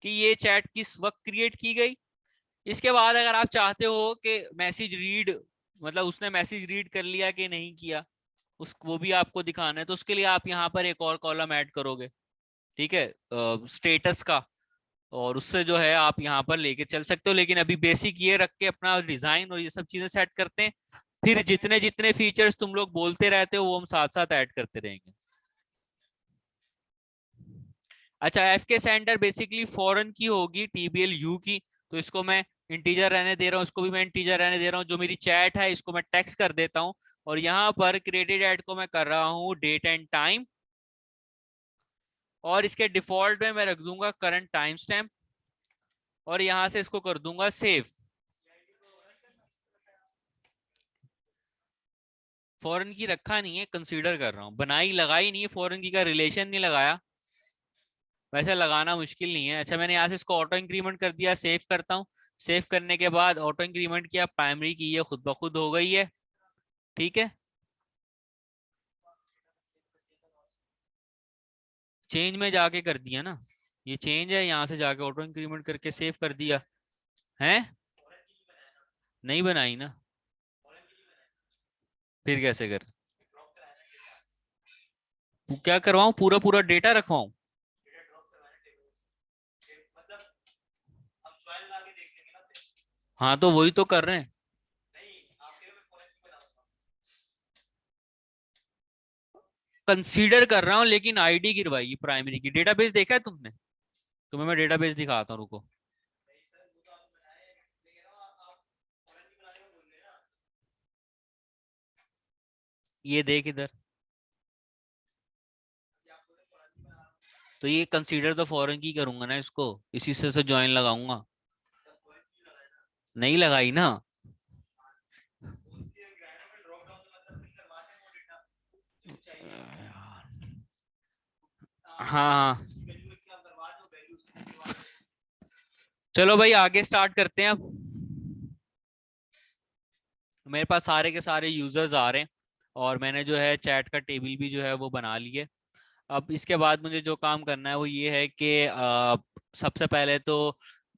कि ये चैट किस वक्त क्रिएट की गई। इसके बाद अगर आप चाहते हो कि मैसेज रीड, मतलब उसने मैसेज रीड कर लिया कि नहीं किया, उस वो भी आपको दिखाना है, तो उसके लिए आप यहाँ पर एक और कॉलम ऐड करोगे। ठीक है, स्टेटस का, और उससे जो है आप यहाँ पर लेके चल सकते हो। लेकिन अभी बेसिक ये रख के अपना डिजाइन और ये सब चीजें सेट करते हैं, फिर जितने जितने फीचर्स तुम लोग बोलते रहते हो वो हम साथ साथ ऐड करते रहेंगे। अच्छा, एफ के सेंटर बेसिकली फॉरेन की होगी, टीबीएल यू की, तो इसको मैं इंटीजर रहने दे रहा हूँ, इसको भी मैं इंटीजर रहने दे रहा हूँ। जो मेरी चैट है इसको मैं टेक्स्ट कर देता हूँ, और यहाँ पर क्रिएटेड ऐड को मैं कर रहा हूँ डेट एंड टाइम, और इसके डिफॉल्ट में मैं रख दूंगा करंट टाइम स्टैम्प, और यहाँ से इसको कर दूंगा सेव। फॉरेन की रखा नहीं है, कंसीडर कर रहा हूँ, बनाई लगाई नहीं है, फॉरेन की का रिलेशन नहीं लगाया, वैसे लगाना मुश्किल नहीं है। अच्छा, मैंने यहाँ से इसको ऑटो इंक्रीमेंट कर दिया, सेव करता हूँ। सेव करने के बाद ऑटो इंक्रीमेंट किया, प्राइमरी की ये खुद ब खुद हो गई है। ठीक है, चेंज में जाके कर दिया ना, ये चेंज है, यहाँ से जाके ऑटो इंक्रीमेंट करके सेव कर दिया है। नहीं बनाई ना, फिर कैसे कर, क्या करवाऊं, पूरा पूरा डेटा रखवाऊं। हाँ, तो वही तो कर रहे हैं। कंसीडर कर रहा हूँ, लेकिन आईडी गिरवाई प्राइमरी की। डेटाबेस देखा है तुमने, तुम्हें मैं डेटाबेस दिखाता हूँ, रुको। ये देख इधर, तो ये कंसीडर द फॉरेन की करूंगा ना इसको, इसी से ज्वाइन लगाऊंगा। नहीं लगाई ना। हाँ हाँ, चलो भाई आगे स्टार्ट करते हैं अब। मेरे पास सारे के सारे यूजर्स आ रहे हैं, और मैंने जो है चैट का टेबल भी जो है वो बना लिए। अब इसके बाद मुझे जो काम करना है वो ये है कि सबसे पहले तो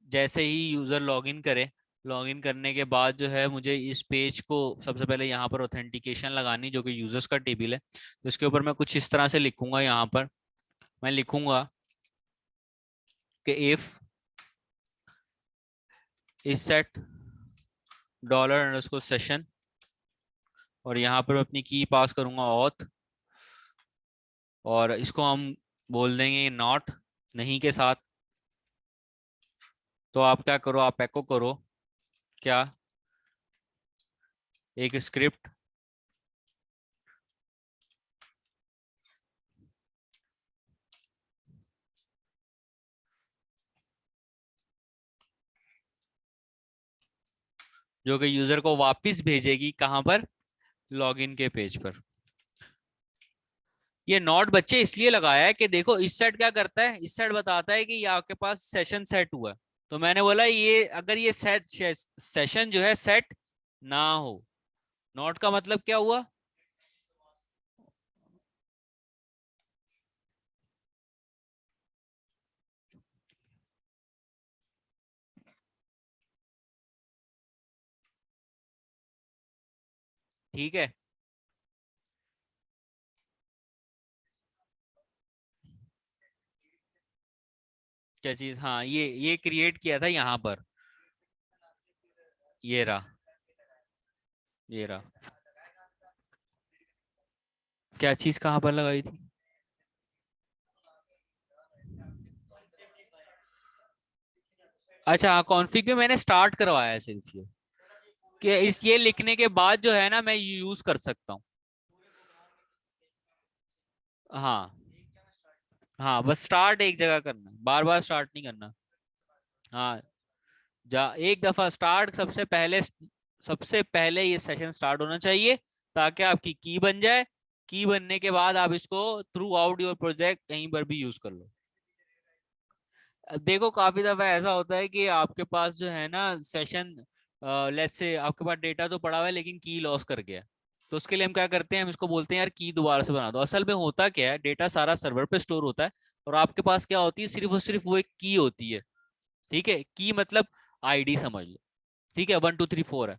जैसे ही यूजर लॉगिन करे, लॉगिन करने के बाद जो है मुझे इस पेज को सबसे पहले यहाँ पर ऑथेंटिकेशन लगानी, जो कि यूजर्स का टेबल है। तो इसके ऊपर मैं कुछ इस तरह से लिखूंगा यहाँ पर, मैं लिखूंगा कि इफ इज सेट $_session, और यहाँ पर अपनी की पास करूंगा ऑथ, और इसको हम बोल देंगे नॉट, नहीं के साथ। तो आप क्या करो, आप एको करो क्या, एक स्क्रिप्ट जो कि यूजर को वापस भेजेगी कहां पर, लॉगिन के पेज पर। ये नॉट बच्चे इसलिए लगाया है कि देखो इस सेट क्या करता है, इस सेट बताता है कि ये आपके पास सेशन सेट हुआ है। तो मैंने बोला ये अगर ये सेट सेशन जो है सेट ना हो, नॉट का मतलब क्या हुआ, ठीक है। क्या चीज, हाँ ये क्रिएट किया था यहाँ पर, ये रहा, ये रहा। क्या चीज कहाँ पर लगाई थी, अच्छा हाँ कॉन्फ़िग में मैंने स्टार्ट करवाया है सिर्फ ये, कि इस ये लिखने के बाद जो है ना मैं यूज कर सकता हूँ। हाँ हाँ, बस स्टार्ट एक जगह करना, बार बार स्टार्ट नहीं करना। हाँ, जा एक दफा स्टार्ट, सबसे पहले ये सेशन स्टार्ट होना चाहिए, ताकि आपकी की बन जाए। की बनने के बाद आप इसको थ्रू आउट योर प्रोजेक्ट कहीं पर भी यूज कर लो। देखो काफी दफा ऐसा होता है कि आपके पास जो है ना सेशन, लेट्स से आपके पास डेटा तो पड़ा हुआ है लेकिन की लॉस कर गया, तो उसके लिए हम क्या करते हैं, हम इसको बोलते हैं यार की दोबारा से बना दो। असल में होता क्या है, डेटा सारा सर्वर पे स्टोर होता है, और आपके पास क्या होती है, सिर्फ वो एक की होती है। ठीक है, की मतलब आईडी समझ लो, ठीक है, 1 2 3 4 है।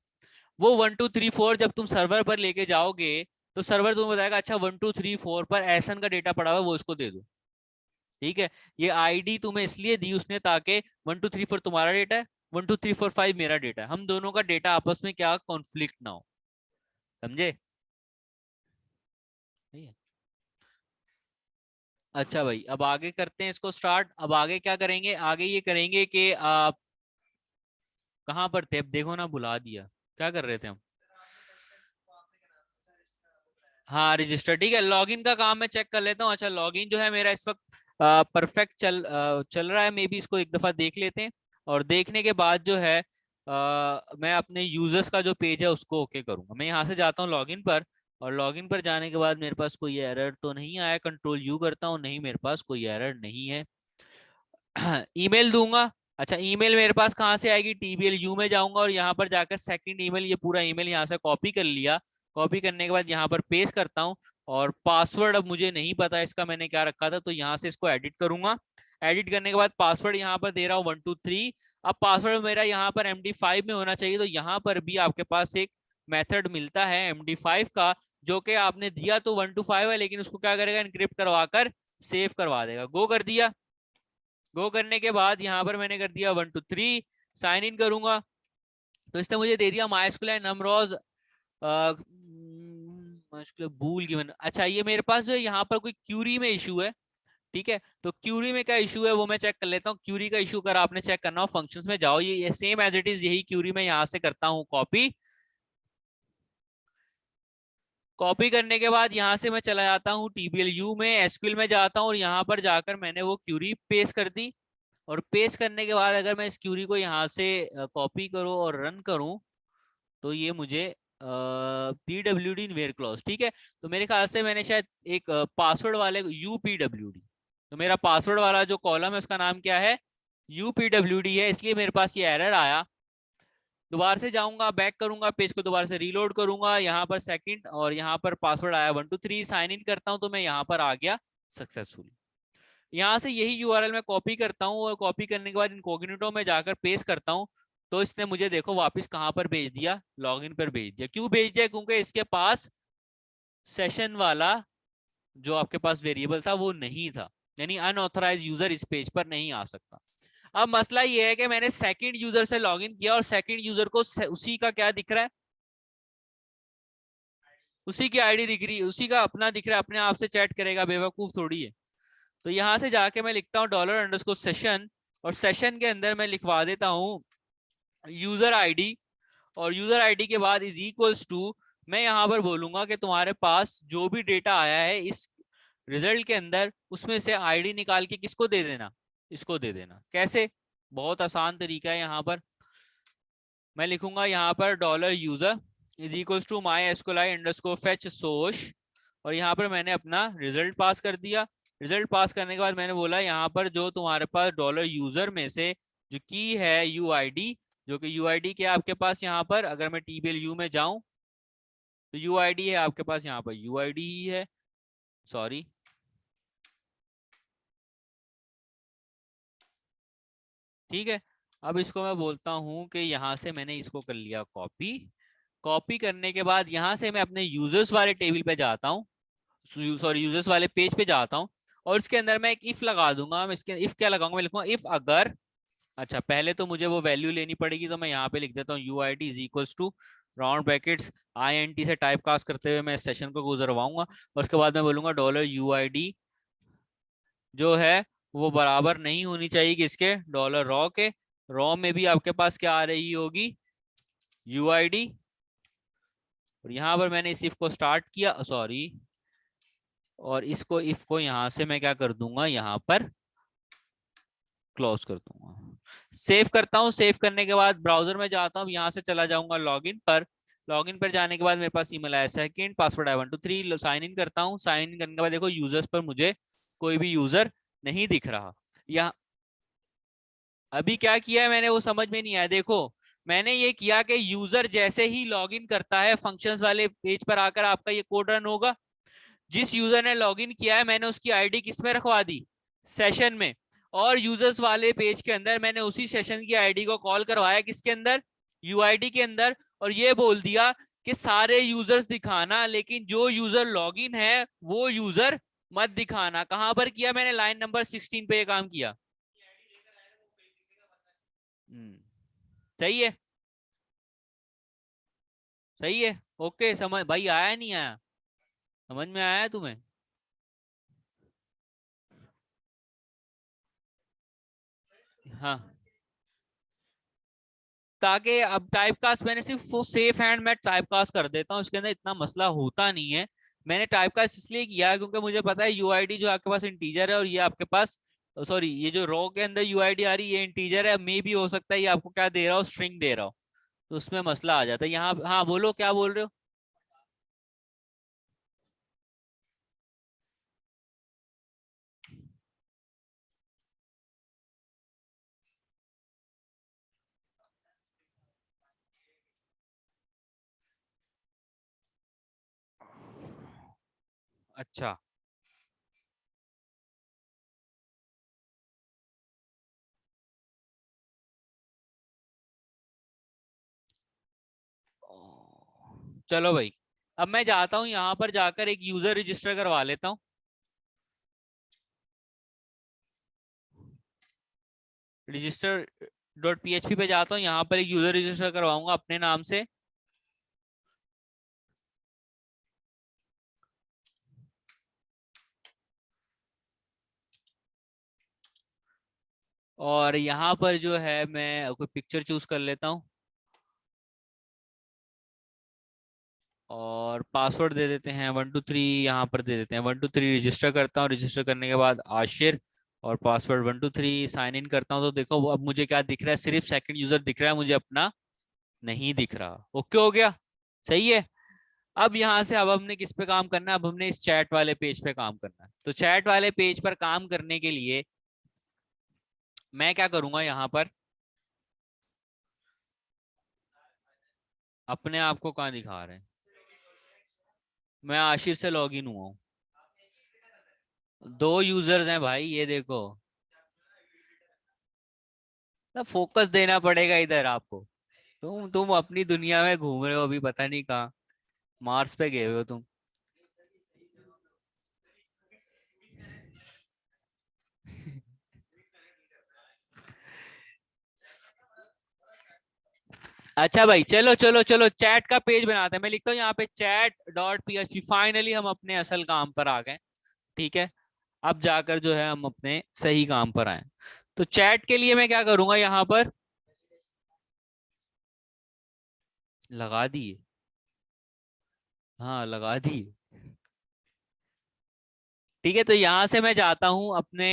वो 1 2 3 4 जब तुम सर्वर पर लेके जाओगे, तो सर्वर तुम्हें बताएगा अच्छा 1 2 3 4 पर एसन का डेटा पड़ा हुआ है, वो इसको दे दो। ठीक है, ये आईडी तुम्हें इसलिए दी उसने ताकि 1 2 3 4 तुम्हारा डेटा है, 1 2 3 4 5 मेरा डेटा है, हम दोनों का डेटा आपस में क्या कॉन्फ्लिक्ट ना हो। समझे? ठीक है। अच्छा भाई, अब आगे करते हैं इसको स्टार्ट। अब आगे क्या करेंगे, आगे ये करेंगे कि आप कहाँ पर थे, अब देखो ना भुला दिया, क्या कर रहे थे हम। हाँ रजिस्टर, ठीक है, लॉगिन का काम मैं चेक कर लेता हूँ। अच्छा लॉगिन जो है मेरा इस वक्त परफेक्ट चल रहा है, मे बी इसको एक दफा देख लेते हैं, और देखने के बाद जो है मैं अपने यूजर्स का जो पेज है उसको ओके करूंगा। मैं यहाँ से जाता हूँ लॉगिन पर, और लॉगिन पर जाने के बाद मेरे पास कोई एरर तो नहीं आया, कंट्रोल यू करता हूँ, नहीं मेरे पास कोई एरर नहीं है। ईमेल दूंगा। अच्छा ईमेल मेरे पास कहाँ से आएगी, टीबीएल यू में जाऊंगा, और यहाँ पर जाकर सेकंड ईमेल, ये पूरा ईमेल यहाँ से कॉपी कर लिया। कॉपी करने के बाद यहाँ पर पेस्ट करता हूँ, और पासवर्ड अब मुझे नहीं पता इसका मैंने क्या रखा था, तो यहाँ से इसको एडिट करूंगा। एडिट करने के बाद पासवर्ड यहाँ पर दे रहा हूँ 1 2 3। अब पासवर्ड मेरा यहाँ पर MD5 में होना चाहिए, तो यहाँ पर भी आपके पास एक मेथड मिलता है MD5 का, जो कि आपने दिया तो 1 to 5 है, लेकिन उसको क्या करेगा, इनक्रिप्ट करवाकर सेव करवा देगा। गो कर दिया। गो करने के बाद यहाँ पर मैंने कर दिया 1 2 3, साइन इन करूंगा, तो इसने मुझे दे दिया माइस्कुल नमरोज भूल गिवन। अच्छा ये मेरे पास जो है यहाँ पर कोई क्यूरी में इशू है। ठीक है, तो क्यूरी में क्या इशू है वो मैं चेक कर लेता हूँ। क्यूरी का इशू अगर आपने चेक करना हो, फंक्शंस में जाओ, ये सेम एज इट इज यही क्यूरी में यहाँ से करता हूँ कॉपी। कॉपी करने के बाद यहाँ से मैं चला जाता हूँ टीबीएल यू में, एसक्यूएल में जाता हूँ, और यहाँ पर जाकर मैंने वो क्यूरी पेस्ट कर दी। और पेस्ट करने के बाद अगर मैं इस क्यूरी को यहाँ से कॉपी करूँ और रन करूँ, तो ये मुझे PWD वेयर क्लॉज, ठीक है, तो मेरे ख्याल से मैंने शायद एक पासवर्ड वाले UPWD, तो मेरा पासवर्ड वाला जो कॉलम है उसका नाम क्या है, UPWD है, इसलिए मेरे पास ये एरर आया। दोबारा से जाऊंगा, बैक करूंगा, पेज को दोबारा से रीलोड करूंगा, यहाँ पर सेकंड, और यहाँ पर पासवर्ड आया 1 2 3, साइन इन करता हूँ, तो मैं यहाँ पर आ गया सक्सेसफुली। यहाँ से यही यूआरएल मैं कॉपी करता हूँ, और कॉपी करने के बाद इनकॉग्निटो में जाकर पेस्ट करता हूँ, तो इसने मुझे देखो वापस कहाँ पर भेज दिया, लॉगिन पर भेज दिया। क्यों भेज दिया, क्योंकि इसके पास सेशन वाला जो आपके पास वेरिएबल था वो नहीं था। यानी अनऑथराइज यूजर इस पेज पर नहीं आ सकता। अब मसला ये है कि मैंने सेकंड यूजर से लॉगिन किया और सेकंड यूजर को उसी का क्या दिख रहा है, उसी की आईडी दिख रही है, उसी का अपना दिख रहा है, अपने आप से चैट करेगा, बेवकूफ थोड़ी है। तो यहां से जाके मैं लिखता हूँ $_ और सेशन के अंदर मैं लिखवा देता हूँ यूजर आईडी, और यूजर आईडी के बाद इज इक्वल्स टू, मैं यहाँ पर बोलूंगा कि तुम्हारे पास जो भी डेटा आया है इस रिजल्ट के अंदर, उसमें से आईडी निकाल के किसको दे देना, इसको दे देना। कैसे? बहुत आसान तरीका है। यहाँ पर मैं लिखूंगा यहाँ पर $user is equals to mysqli_fetch_source, और यहाँ पर मैंने अपना रिजल्ट पास कर दिया। रिजल्ट पास करने के बाद मैंने बोला यहाँ पर जो तुम्हारे पास $user में से जो की है यूआईडी, जो कि यूआईडी क्या आपके पास यहाँ पर, अगर मैं TBL में जाऊं तो यूआईडी है आपके पास, यहाँ पर यूआईडी ही है, सॉरी। ठीक है, अब इसको मैं बोलता हूं कि यहाँ से मैंने इसको कर लिया कॉपी। कॉपी करने के बाद यहाँ से मैं अपने यूजर्स वाले टेबल पे जाता हूँ, सॉरी यूजर्स वाले पेज पे जाता हूँ, और इसके अंदर मैं एक इफ लगा दूंगा। मैं इसके इफ क्या लगाऊंगा, मैं लिखूंगा इफ अगर, अच्छा पहले तो मुझे वो वैल्यू लेनी पड़ेगी, तो मैं यहाँ पे लिख देता हूँ U I D is equals to round brackets INT से टाइप कास्ट करते हुए मैं इस सेशन को गुजरवाऊंगा, और उसके बाद मैं बोलूंगा $UID जो है वो बराबर नहीं होनी चाहिए किसके, $रॉ के। रॉ में भी आपके पास क्या आ रही होगी, UID। और यहाँ पर मैंने इस इफ को स्टार्ट किया, सॉरी, और इसको इफ को यहाँ से मैं क्या कर दूंगा, यहाँ पर क्लोज कर दूंगा। सेव करता हूँ। सेव करने के बाद ब्राउजर में जाता हूँ, यहाँ से चला जाऊंगा लॉगिन पर। लॉगिन पर जाने के बाद मेरे पास ईमेल आया second password I123, sign in करता हूँ। साइन इन करने के बाद देखो यूजर्स पर मुझे कोई भी यूजर नहीं दिख रहा। यहाँ अभी क्या किया है मैंने वो समझ में नहीं आया। देखो मैंने ये किया कि यूजर जैसे ही लॉगिन करता है फंक्शंस वाले पेज पर आकर आपका ये कोड रन होगा। जिस यूजर ने लॉगिन किया है मैंने उसकी आईडी किस में रखवा दी, सेशन में, और यूजर्स वाले पेज के अंदर मैंने उसी सेशन की आईडी को कॉल करवाया किसके अंदर, यूआईडी के अंदर, और ये बोल दिया कि सारे यूजर्स दिखाना लेकिन जो यूजर लॉगिन है वो यूजर मत दिखाना। कहां पर किया मैंने, लाइन नंबर 16 पे ये काम किया। सही है, सही है, ओके। समझ भाई आया नहीं आया, समझ में आया तुम्हें? हाँ, ताकि अब टाइपकास्ट मैंने सिर्फ वो सेफ हैंड मैं टाइपकास्ट कर देता हूँ, इसके अंदर इतना मसला होता नहीं है। मैंने टाइपकास्ट इसलिए किया क्योंकि मुझे पता है यूआईडी जो आपके पास इंटीजर है और ये आपके पास, सॉरी, ये जो रॉ के अंदर यूआईडी आ रही है ये इंटीजर है, मे भी हो सकता है ये आपको क्या दे रहा हो, स्ट्रिंग दे रहा हो, तो उसमें मसला आ जाता है यहाँ। हाँ बोलो, क्या बोल रहे हो? अच्छा, चलो भाई, अब मैं जाता हूँ यहाँ पर जाकर एक यूजर रजिस्टर करवा लेता हूँ। रजिस्टर.php पे जाता हूँ, यहाँ पर एक यूजर रजिस्टर करवाऊंगा अपने नाम से। और यहाँ पर जो है मैं कोई पिक्चर चूज कर लेता हूँ और पासवर्ड दे देते हैं 123, यहाँ पर दे देते हैं 123, रजिस्टर करता हूँ। रजिस्टर करने के बाद आशिर और पासवर्ड 123, साइन इन करता हूँ। तो देखो अब मुझे क्या दिख रहा है, सिर्फ सेकंड यूजर दिख रहा है, मुझे अपना नहीं दिख रहा। ओके हो गया, सही है। अब यहाँ से अब हमने किस पे काम करना है, अब हमने इस चैट वाले पेज पे काम करना है। तो चैट वाले पेज पर काम करने के लिए मैं क्या करूंगा, यहाँ पर अपने आप को कहाँ दिखा रहे हैं, मैं आशिर से लॉग इन हुआ हूँ। दो यूजर्स हैं भाई, ये देखो, तो फोकस देना पड़ेगा इधर आपको। तुम अपनी दुनिया में घूम रहे हो, अभी पता नहीं कहाँ मार्स पे गए हो तुम। अच्छा भाई, चलो चलो चलो चैट का पेज बनाते हैं। मैं लिखता हूँ यहाँ पे chat.php। फाइनली हम अपने असल काम पर आ गए। ठीक है, अब जाकर जो है हम अपने सही काम पर आए। तो चैट के लिए मैं क्या करूंगा, यहाँ पर लगा दिए। हाँ लगा दिए। ठीक है, तो यहां से मैं जाता हूं अपने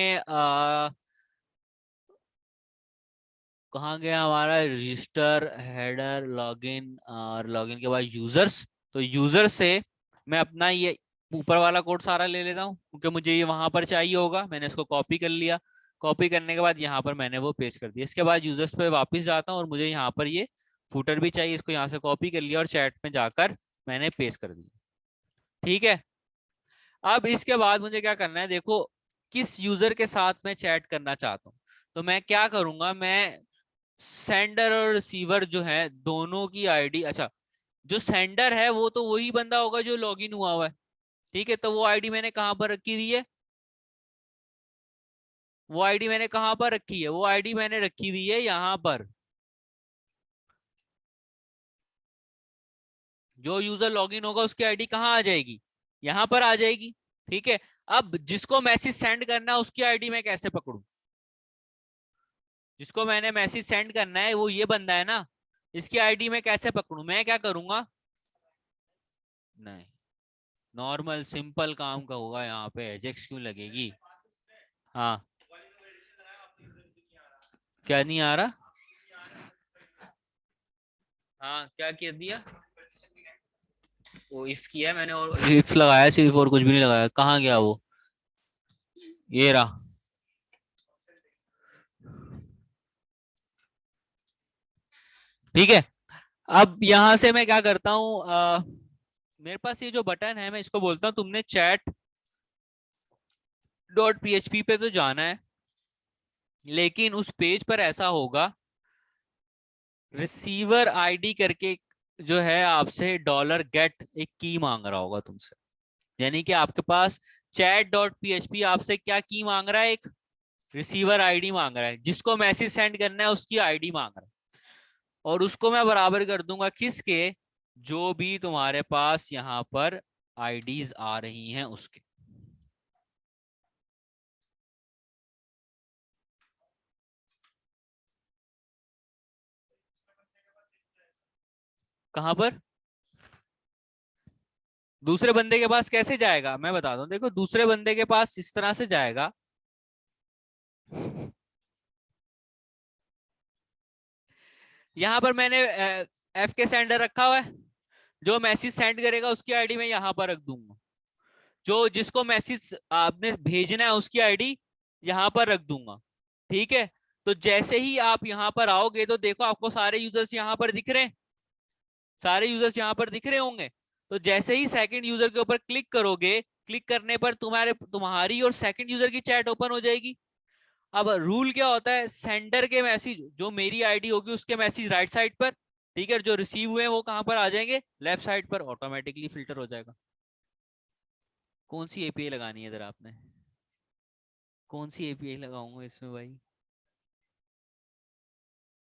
कहाँ गया हमारा रजिस्टर, हेडर, लॉगिन, और लॉगिन के बाद यूजर्स। तो यूजर से मैं अपना ये ऊपर वाला कोड सारा ले लेता हूँ, क्योंकि मुझे ये वहां पर चाहिए होगा। मैंने इसको कॉपी कर लिया। कॉपी करने के बाद यहाँ पर मैंने वो पेस्ट कर दिया। इसके बाद यूजर्स पे वापस जाता हूँ और मुझे यहाँ पर ये फुटर भी चाहिए। इसको यहाँ से कॉपी कर लिया और चैट में जाकर मैंने पेस्ट कर दिया। ठीक है, अब इसके बाद मुझे क्या करना है, देखो किस यूजर के साथ मैं चैट करना चाहता हूँ। तो मैं क्या करूंगा, मैं सेंडर और रिसीवर जो है दोनों की आईडी, अच्छा जो सेंडर है वो तो वही बंदा होगा जो लॉगिन हुआ हुआ है। ठीक है, तो वो आईडी मैंने कहां पर रखी हुई है, वो आईडी मैंने कहां पर रखी है, वो आईडी मैंने रखी हुई है यहाँ पर। जो यूजर लॉगिन होगा उसकी आईडी कहाँ आ जाएगी, यहाँ पर आ जाएगी। ठीक है, अब जिसको मैसेज सेंड करना है उसकी आईडी मैं कैसे पकड़ू, जिसको मैंने मैसेज सेंड करना है वो ये बंदा है ना, इसकी आईडी मैं कैसे पकड़ू। मैं क्या करूंगा, नहीं नॉर्मल सिंपल काम का होगा, यहाँ पे एजेक्स क्यों लगेगी। हाँ, क्या नहीं आ रहा। हाँ क्या कह दिया, वो इफ किया है मैंने, और इफ लगाया सिर्फ, और कुछ भी नहीं लगाया। कहाँ गया वो, ये रहा। ठीक है, अब यहां से मैं क्या करता हूँ, मेरे पास ये जो बटन है मैं इसको बोलता हूँ तुमने chat.php पे तो जाना है, लेकिन उस पेज पर ऐसा होगा, रिसीवर आईडी करके जो है आपसे $get एक की मांग रहा होगा तुमसे। यानी कि आपके पास chat.php आपसे क्या की मांग रहा है, एक रिसीवर आईडी मांग रहा है, जिसको मैसेज सेंड करना है उसकी आईडी मांग रहा है। और उसको मैं बराबर कर दूंगा किसके, जो भी तुम्हारे पास यहाँ पर आईडीज आ रही हैं उसके। कहां पर, दूसरे बंदे के पास कैसे जाएगा मैं बता दूं। देखो दूसरे बंदे के पास इस तरह से जाएगा, यहां पर मैंने एफ के सेंडर रखा हुआ है। जो मैसेज सेंड करेगा उसकी आईडी मैं यहां पर रख दूंगा। जो जिसको मैसेज आपने भेजना है उसकी आईडी यहां पर रख दूंगा। ठीक है, तो जैसे ही आप यहां पर आओगे तो देखो आपको सारे यूजर्स यहां पर दिख रहे हैं, सारे यूजर्स यहां पर दिख रहे होंगे। तो जैसे ही सेकंड यूजर के ऊपर क्लिक करोगे, क्लिक करने पर तुम्हारी और सेकंड यूजर की चैट ओपन हो जाएगी। अब रूल क्या होता है, सेंडर के मैसेज जो मेरी आईडी होगी उसके मैसेज राइट साइड पर, ठीक है, जो रिसीव हुए हैं वो कहां पर आ जाएंगे, लेफ्ट साइड पर, ऑटोमेटिकली फिल्टर हो जाएगा। कौन सी एपीआई लगानी है इधर आपने, कौन सी एपीआई लगाऊंगा इसमें भाई,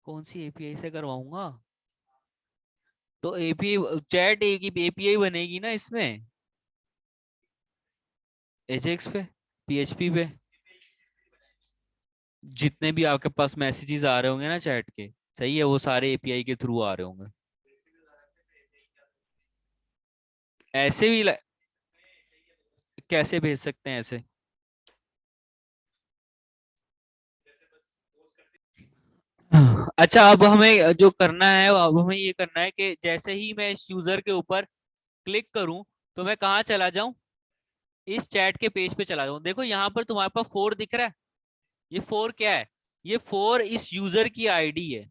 कौन सी एपीआई से करवाऊंगा। तो एपीआई चैट की एपीआई बनेगी ना इसमें, एजेक्स पे, पीएचपी पे, जितने भी आपके पास मैसेजेस आ रहे होंगे ना चैट के, सही है, वो सारे एपीआई के थ्रू आ रहे होंगे। ऐसे भी कैसे भेज सकते हैं ऐसे। अच्छा, अब हमें जो करना है, अब हमें ये करना है कि जैसे ही मैं इस यूजर के ऊपर क्लिक करूं तो मैं कहाँ चला जाऊं, इस चैट के पेज पे चला जाऊं। देखो यहाँ पर तुम्हारे पास 4 दिख रहा है, ये 4 क्या है, ये 4 इस यूजर की आईडी है।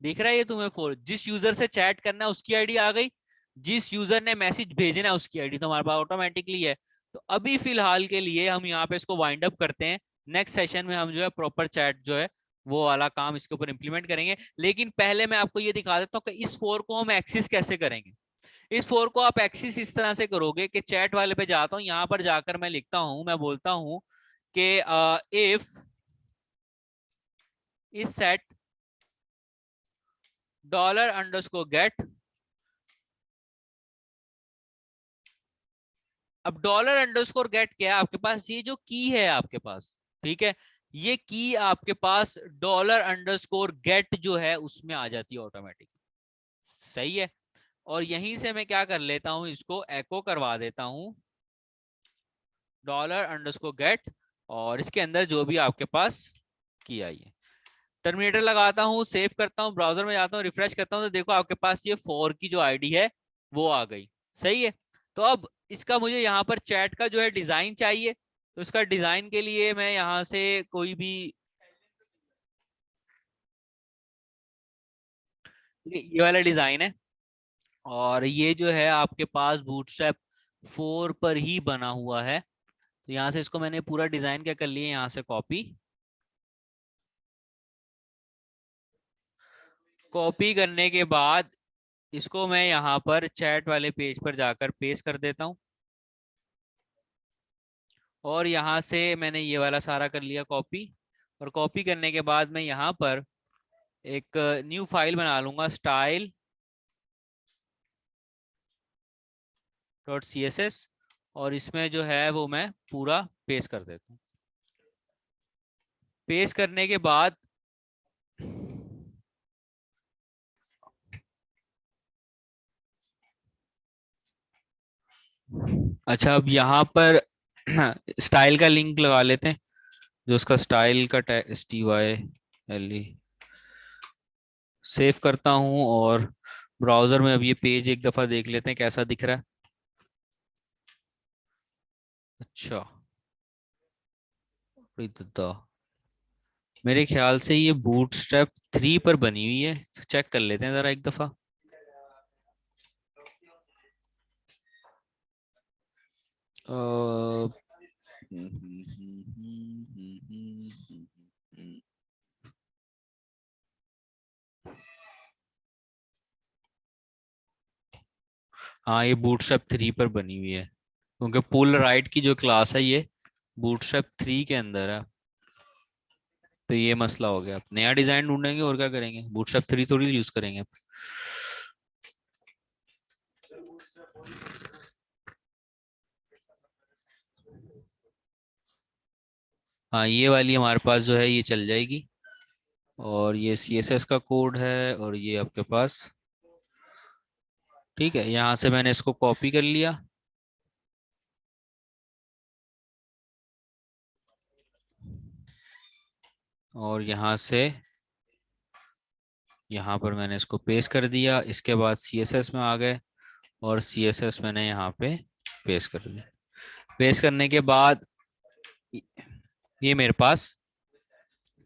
दिख रहा है ये तुम्हें 4, जिस यूजर से चैट करना है उसकी आईडी आ गई, जिस यूजर ने मैसेज भेजना है उसकी आईडी तुम्हारे पास ऑटोमेटिकली है। तो अभी फिलहाल के लिए हम यहाँ पे इसको वाइंड अप करते हैं। नेक्स्ट सेशन में हम जो है प्रॉपर चैट जो है वो वाला काम इसके ऊपर इंप्लीमेंट करेंगे। लेकिन पहले मैं आपको ये दिखा देता हूँ कि इस 4 को हम एक्सेस कैसे करेंगे। इस 4 को आप एक्सेस इस तरह से करोगे कि चैट वाले पे जाता हूँ, यहाँ पर जाकर मैं लिखता हूँ, मैं बोलता हूँ कि इफ इस सेट $_get। अब $_get क्या है आपके पास, ये जो की है आपके पास, ठीक है, ये की आपके पास $_get जो है उसमें आ जाती है ऑटोमेटिक, सही है। और यहीं से मैं क्या कर लेता हूं, इसको एको करवा देता हूं $_get, और इसके अंदर जो भी आपके पास की आई है, टर्मिनेटर लगाता हूं, सेव करता हूं, ब्राउजर में जाता हूं, रिफ्रेश करता हूं, तो देखो आपके पास ये 4 की जो आईडी है वो आ गई, सही है। तो अब इसका मुझे यहाँ पर चैट का जो है डिजाइन चाहिए, तो इसका डिजाइन के लिए मैं यहाँ से कोई भी, ये वाला डिजाइन है, और ये जो है आपके पास बूटस्ट्रैप 4 पर ही बना हुआ है। तो यहाँ से इसको मैंने पूरा डिजाइन क्या कर लिया, यहाँ से कॉपी, कॉपी करने के बाद इसको मैं यहाँ पर चैट वाले पेज पर जाकर पेस्ट कर देता हूँ, और यहाँ से मैंने ये वाला सारा कर लिया कॉपी, और कॉपी करने के बाद मैं यहाँ पर एक न्यू फाइल बना लूंगा, style.css, और इसमें जो है वो मैं पूरा पेस्ट कर देता हूँ। पेस्ट करने के बाद अच्छा, अब यहाँ पर स्टाइल का लिंक लगा लेते हैं, जो उसका स्टाइल का टैग STYLE, सेव करता हूँ, और ब्राउजर में अब ये पेज एक दफा देख लेते हैं कैसा दिख रहा है। अच्छा, अरे दादा, मेरे ख्याल से ये बूटस्ट्रैप 3 पर बनी हुई है, चेक कर लेते हैं जरा एक दफा। अ, हाँ, ये बूटस्ट्रैप 3 पर बनी हुई है, क्योंकि पुल राइट की जो क्लास है ये बूटस्ट्रैप 3 के अंदर है। तो ये मसला हो गया, अब नया डिजाइन ढूंढेंगे और क्या करेंगे, बूटस्ट्रैप 3 थोड़ी यूज करेंगे। हाँ, ये वाली हमारे पास जो है ये चल जाएगी, और ये CSS का कोड है, और ये आपके पास, ठीक है, यहाँ से मैंने इसको कॉपी कर लिया, और यहाँ से यहाँ पर मैंने इसको पेस्ट कर दिया, इसके बाद CSS में आ गए, और CSS मैंने यहाँ पे पेस्ट कर दिया। पेस्ट करने के बाद ये मेरे पास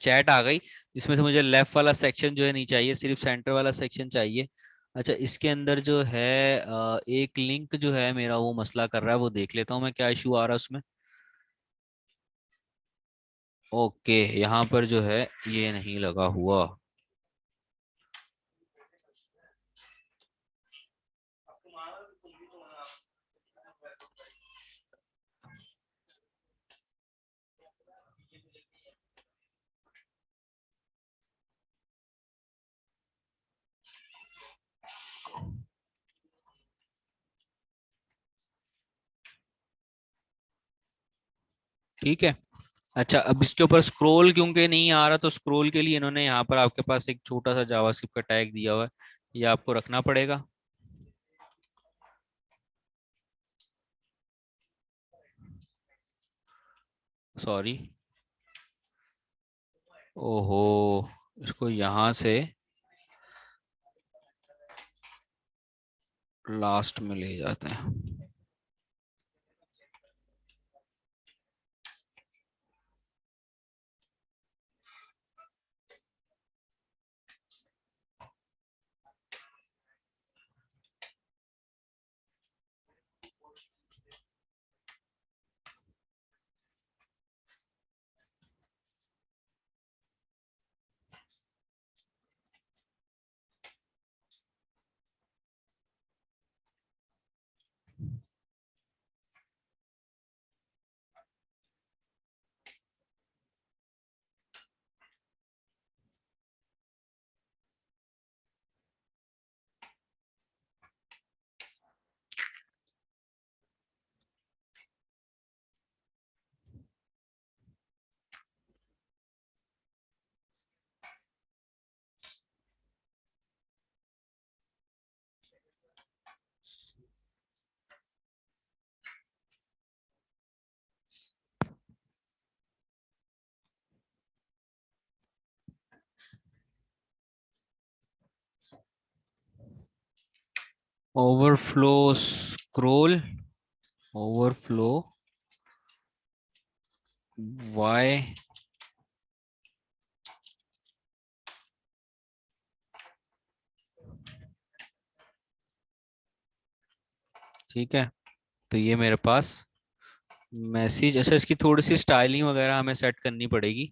चैट आ गई, जिसमें से मुझे लेफ्ट वाला सेक्शन जो है नहीं चाहिए, सिर्फ सेंटर वाला सेक्शन चाहिए। अच्छा, इसके अंदर जो है एक लिंक जो है मेरा वो मसला कर रहा है, वो देख लेता हूँ मैं क्या इशू आ रहा है उसमें। ओके, यहाँ पर जो है ये नहीं लगा हुआ। ठीक है, अच्छा, अब इसके ऊपर स्क्रॉल क्योंकि नहीं आ रहा, तो स्क्रॉल के लिए इन्होंने यहाँ पर आपके पास एक छोटा सा जावास्क्रिप्ट का टैग दिया हुआ है, ये आपको रखना पड़ेगा। सॉरी, ओहो, इसको यहाँ से लास्ट में ले जाते हैं। ओवरफ्लो स्क्रोल, ओवरफ्लो वाई, ठीक है। तो ये मेरे पास मैसेज, अच्छा इसकी थोड़ी सी स्टाइलिंग वगैरह हमें सेट करनी पड़ेगी,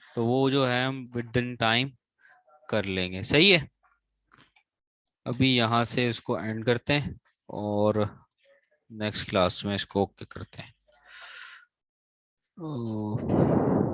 तो वो जो है हम विद इन टाइम कर लेंगे, सही है। अभी यहाँ से इसको एंड करते हैं और नेक्स्ट क्लास में इसको ओके करते हैं। ओह।